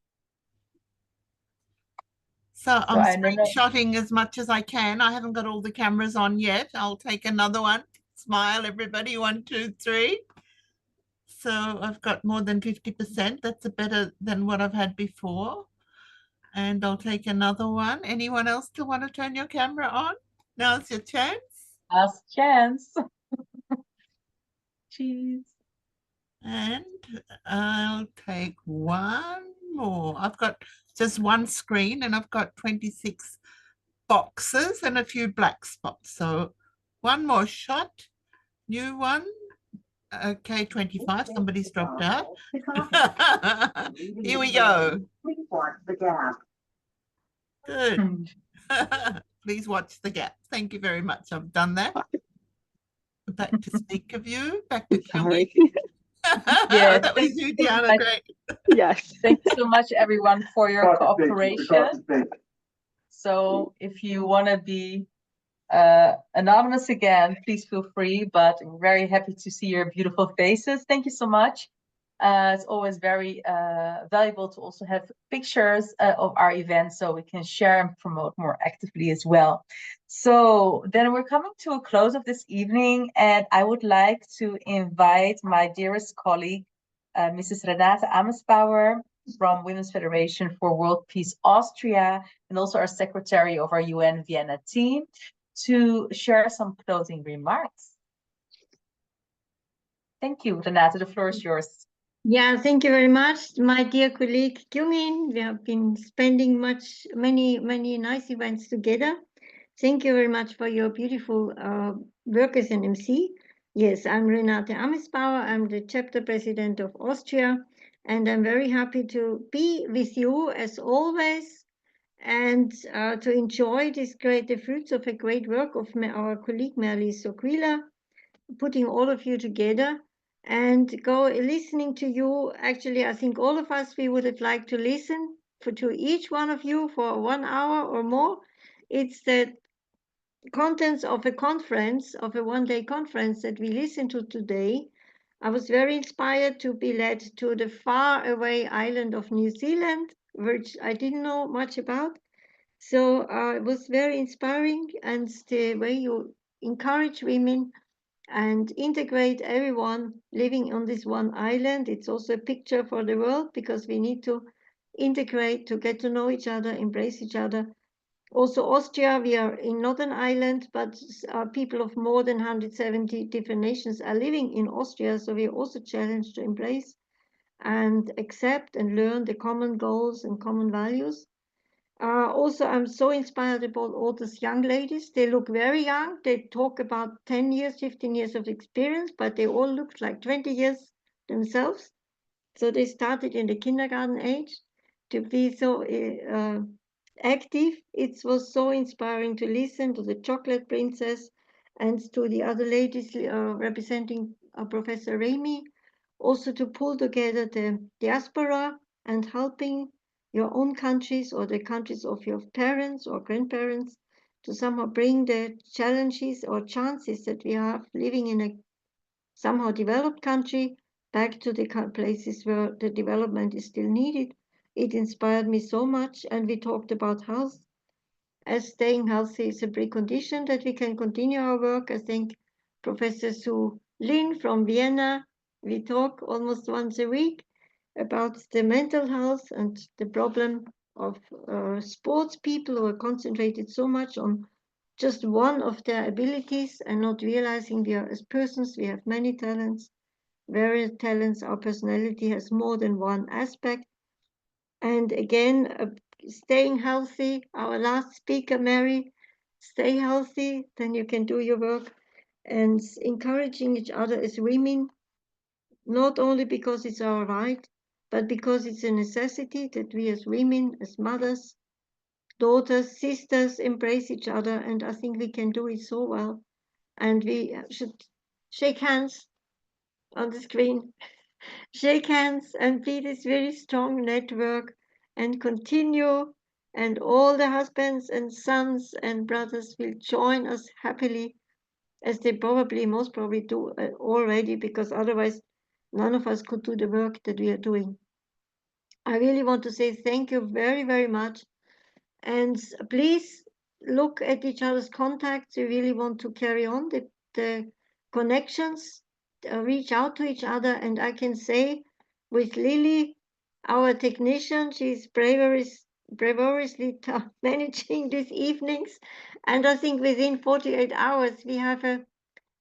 So I'm screenshotting as much as I can. I haven't got all the cameras on yet. I'll take another one. Smile, everybody. 1, 2, 3. So I've got more than 50%. That's better than what I've had before. And I'll take another one. Anyone else still want to turn your camera on? Now's your chance. Last chance. Cheese. And I'll take one more. I've got just one screen and I've got 26 boxes and a few black spots. So one more shot, new one. Okay, 25, somebody's dropped out. Here we go. Good. Please watch the gap. Thank you very much. I've done that. Back to speaker view. Back to Shirley. Yeah, that was you, Diana. Great. Yes. Thank you so much, everyone, for your cooperation. So if you want to be anonymous again, please feel free, but we're very happy to see your beautiful faces. Thank you so much. It's always very valuable to also have pictures of our event so we can share and promote more actively as well. So then we're coming to a close of this evening, and I would like to invite my dearest colleague, Mrs. Renate Amesbauer from Women's Federation for World Peace Austria, and also our secretary of our UN Vienna team, to share some closing remarks. Thank you, Renate, the floor is yours. Yeah, thank you very much, my dear colleague Kyungin. We have been spending many nice events together. Thank you very much for your beautiful work as an MC. Yes, I'm Renate Amesbauer. I'm the chapter president of Austria, and I'm very happy to be with you as always, and to enjoy the fruits of a great work of our colleague Merle Soquila, putting all of you together and listening to you. Actually, I think all of us, we would have liked to listen to each one of you for 1 hour or more. It's the contents of a conference, of a one-day conference that we listen to today, I was very inspired to be led to the faraway island of New Zealand, which I didn't know much about. So it was very inspiring, and the way you encourage women and integrate everyone living on this one island. It's also a picture for the world because we need to integrate, to get to know each other, embrace each other. Also Austria, we are in Northern Ireland, but people of more than 170 different nations are living in Austria. So we are also challenged to embrace and accept and learn the common goals and common values. Also, I'm so inspired about all these young ladies. They look very young. They talk about 10 years, 15 years of experience, but they all look like 20 years themselves. So they started in the kindergarten age to be so active. It was so inspiring to listen to the chocolate princess and to the other ladies representing Professor Remy. Also to pull together the diaspora and helping your own countries or the countries of your parents or grandparents to somehow bring the challenges or chances that we have living in a somehow developed country back to the places where the development is still needed. It inspired me so much, and we talked about health, as staying healthy is a precondition that we can continue our work. I think Professor Sue Lin from Vienna, we talk almost once a week about the mental health and the problem of sports people who are concentrated so much on just one of their abilities and not realizing we are as persons, we have many talents, various talents, our personality has more than one aspect. And again, staying healthy, our last speaker, Mary, stay healthy, then you can do your work, and encouraging each other as women, not only because it's our right, but because it's a necessity that we as women, as mothers, daughters, sisters, embrace each other. And I think we can do it so well. And we should shake hands on the screen, shake hands and be this very strong network and continue. And all the husbands and sons and brothers will join us happily, as they probably, most probably do already, because otherwise none of us could do the work that we are doing. I really want to say thank you very, very much. And please look at each other's contacts. We really want to carry on the connections, reach out to each other. And I can say with Lilly, our technician, she's bravorously managing these evenings. And I think within 48 hours, we have a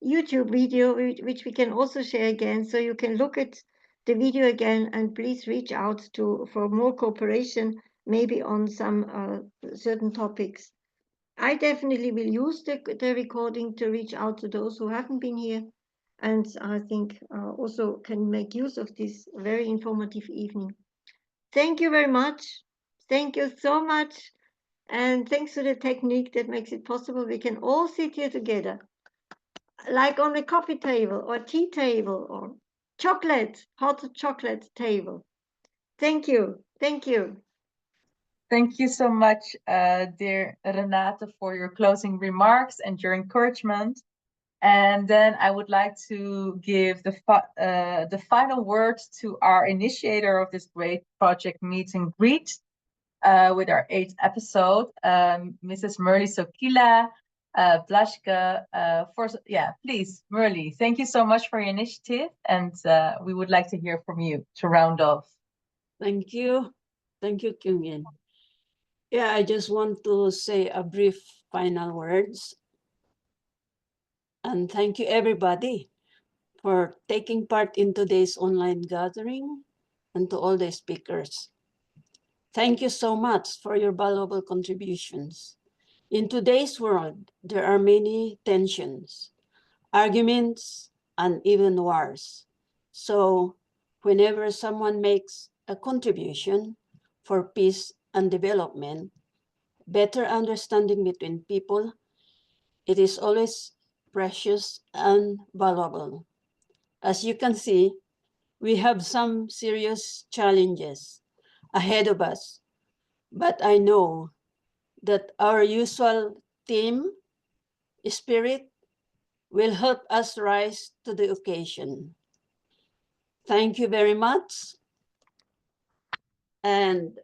YouTube video, which we can also share again. So you can look at the video again, and please reach out for more cooperation, maybe on some certain topics. I definitely will use the recording to reach out to those who haven't been here. And I think also can make use of this very informative evening. Thank you very much. Thank you so much. And thanks to the technique that makes it possible, we can all sit here together, like on a coffee table or tea table or hot chocolate table. Thank you. Thank you. Thank you so much, dear Renate, for your closing remarks and your encouragement. And then I would like to give the final words to our initiator of this great project meet and greet with our 8th episode, Mrs. Merle Sokila Blashka. Please, Merle, thank you so much for your initiative, and we would like to hear from you to round off. Thank you. Thank you, Kyung-in. Yeah, I just want to say a brief final words. And thank you, everybody, for taking part in today's online gathering, and to all the speakers. Thank you so much for your valuable contributions. In today's world, there are many tensions, arguments, and even wars. So whenever someone makes a contribution for peace and development, better understanding between people, it is always precious and valuable. As you can see, we have some serious challenges ahead of us, but I know that our usual team spirit will help us rise to the occasion. Thank you very much. And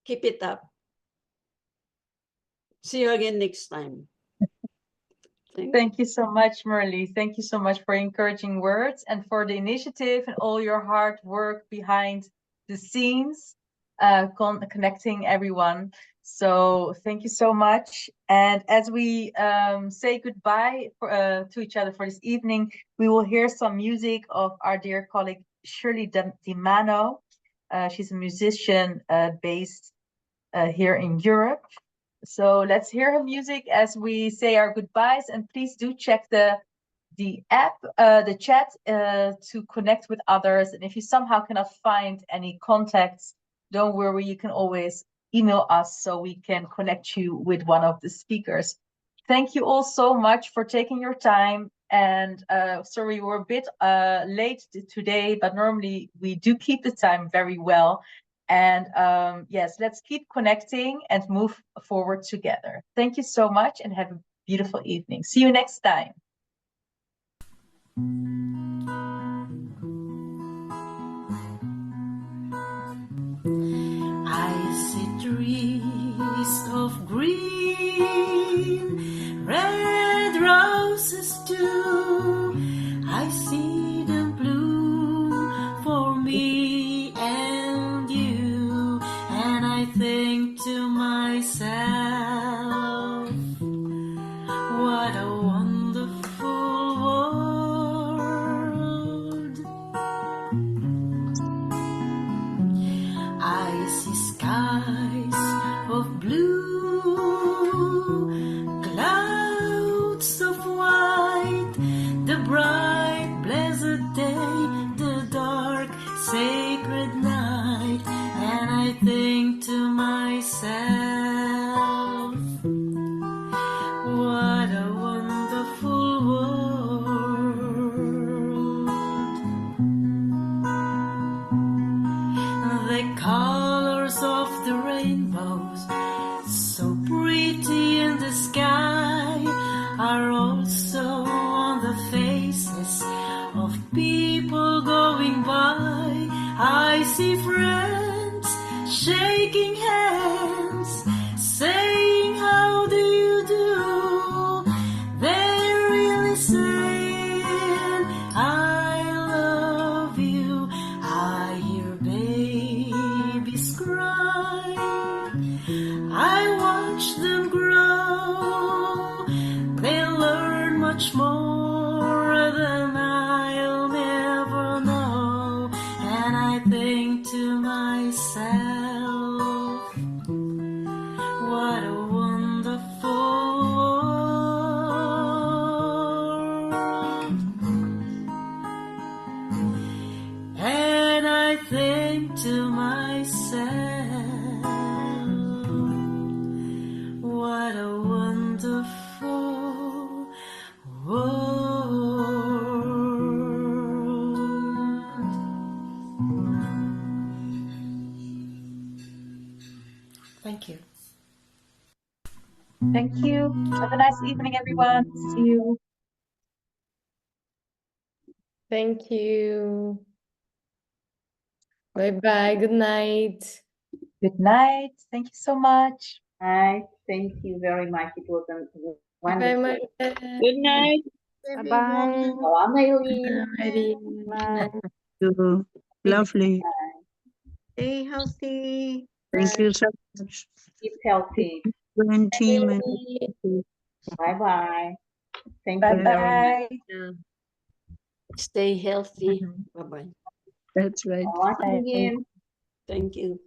keep it up. See you again next time. Thank you so much, Merle. Thank you so much for encouraging words and for the initiative and all your hard work behind the scenes, connecting everyone. So thank you so much. And as we say goodbye to each other for this evening, we will hear some music of our dear colleague Shirley Dimaano. She's a musician based here in Europe. So let's hear her music as we say our goodbyes, and please do check the app, the chat to connect with others. And if you somehow cannot find any contacts, don't worry, you can always email us so we can connect you with one of the speakers. Thank you all so much for taking your time. And sorry, we're a bit late today, but normally we do keep the time very well. And yes, let's keep connecting and move forward together. Thank you so much and have a beautiful evening. See you next time. I see trees of green, red roses too. I see them bloom for me and you, and I think to myself, what a wonderful world. I see skies of blue, clouds of white, the bright blessed day, the dark sacred night, and I think to myself, what a wonderful world. The colors of the rainbows, so pretty in the sky, are also on the faces of people going by. I see friends shaking hands, saying, how do you do? They're really saying, I love you. I hear babies cry, I watch them grow. They learn much more than I'll never know, and I think to myself, what a wonderful world. And I think to myself, what a wonderful world. Thank you. Thank you. Have a nice evening, everyone. See you. Thank you. Bye-bye. Good night. Good night. Thank you so much. Bye. Thank you very much. It was a Bye, wonderful. Merle. Good night. Bye. Salam, Eileen. Bye. You. Lovely. Stay healthy. Thank you so much. Keep healthy. And team and Bye-bye. Thank Bye you very much. bye. Stay healthy. Bye-bye. That's right. Salam again. Thank you.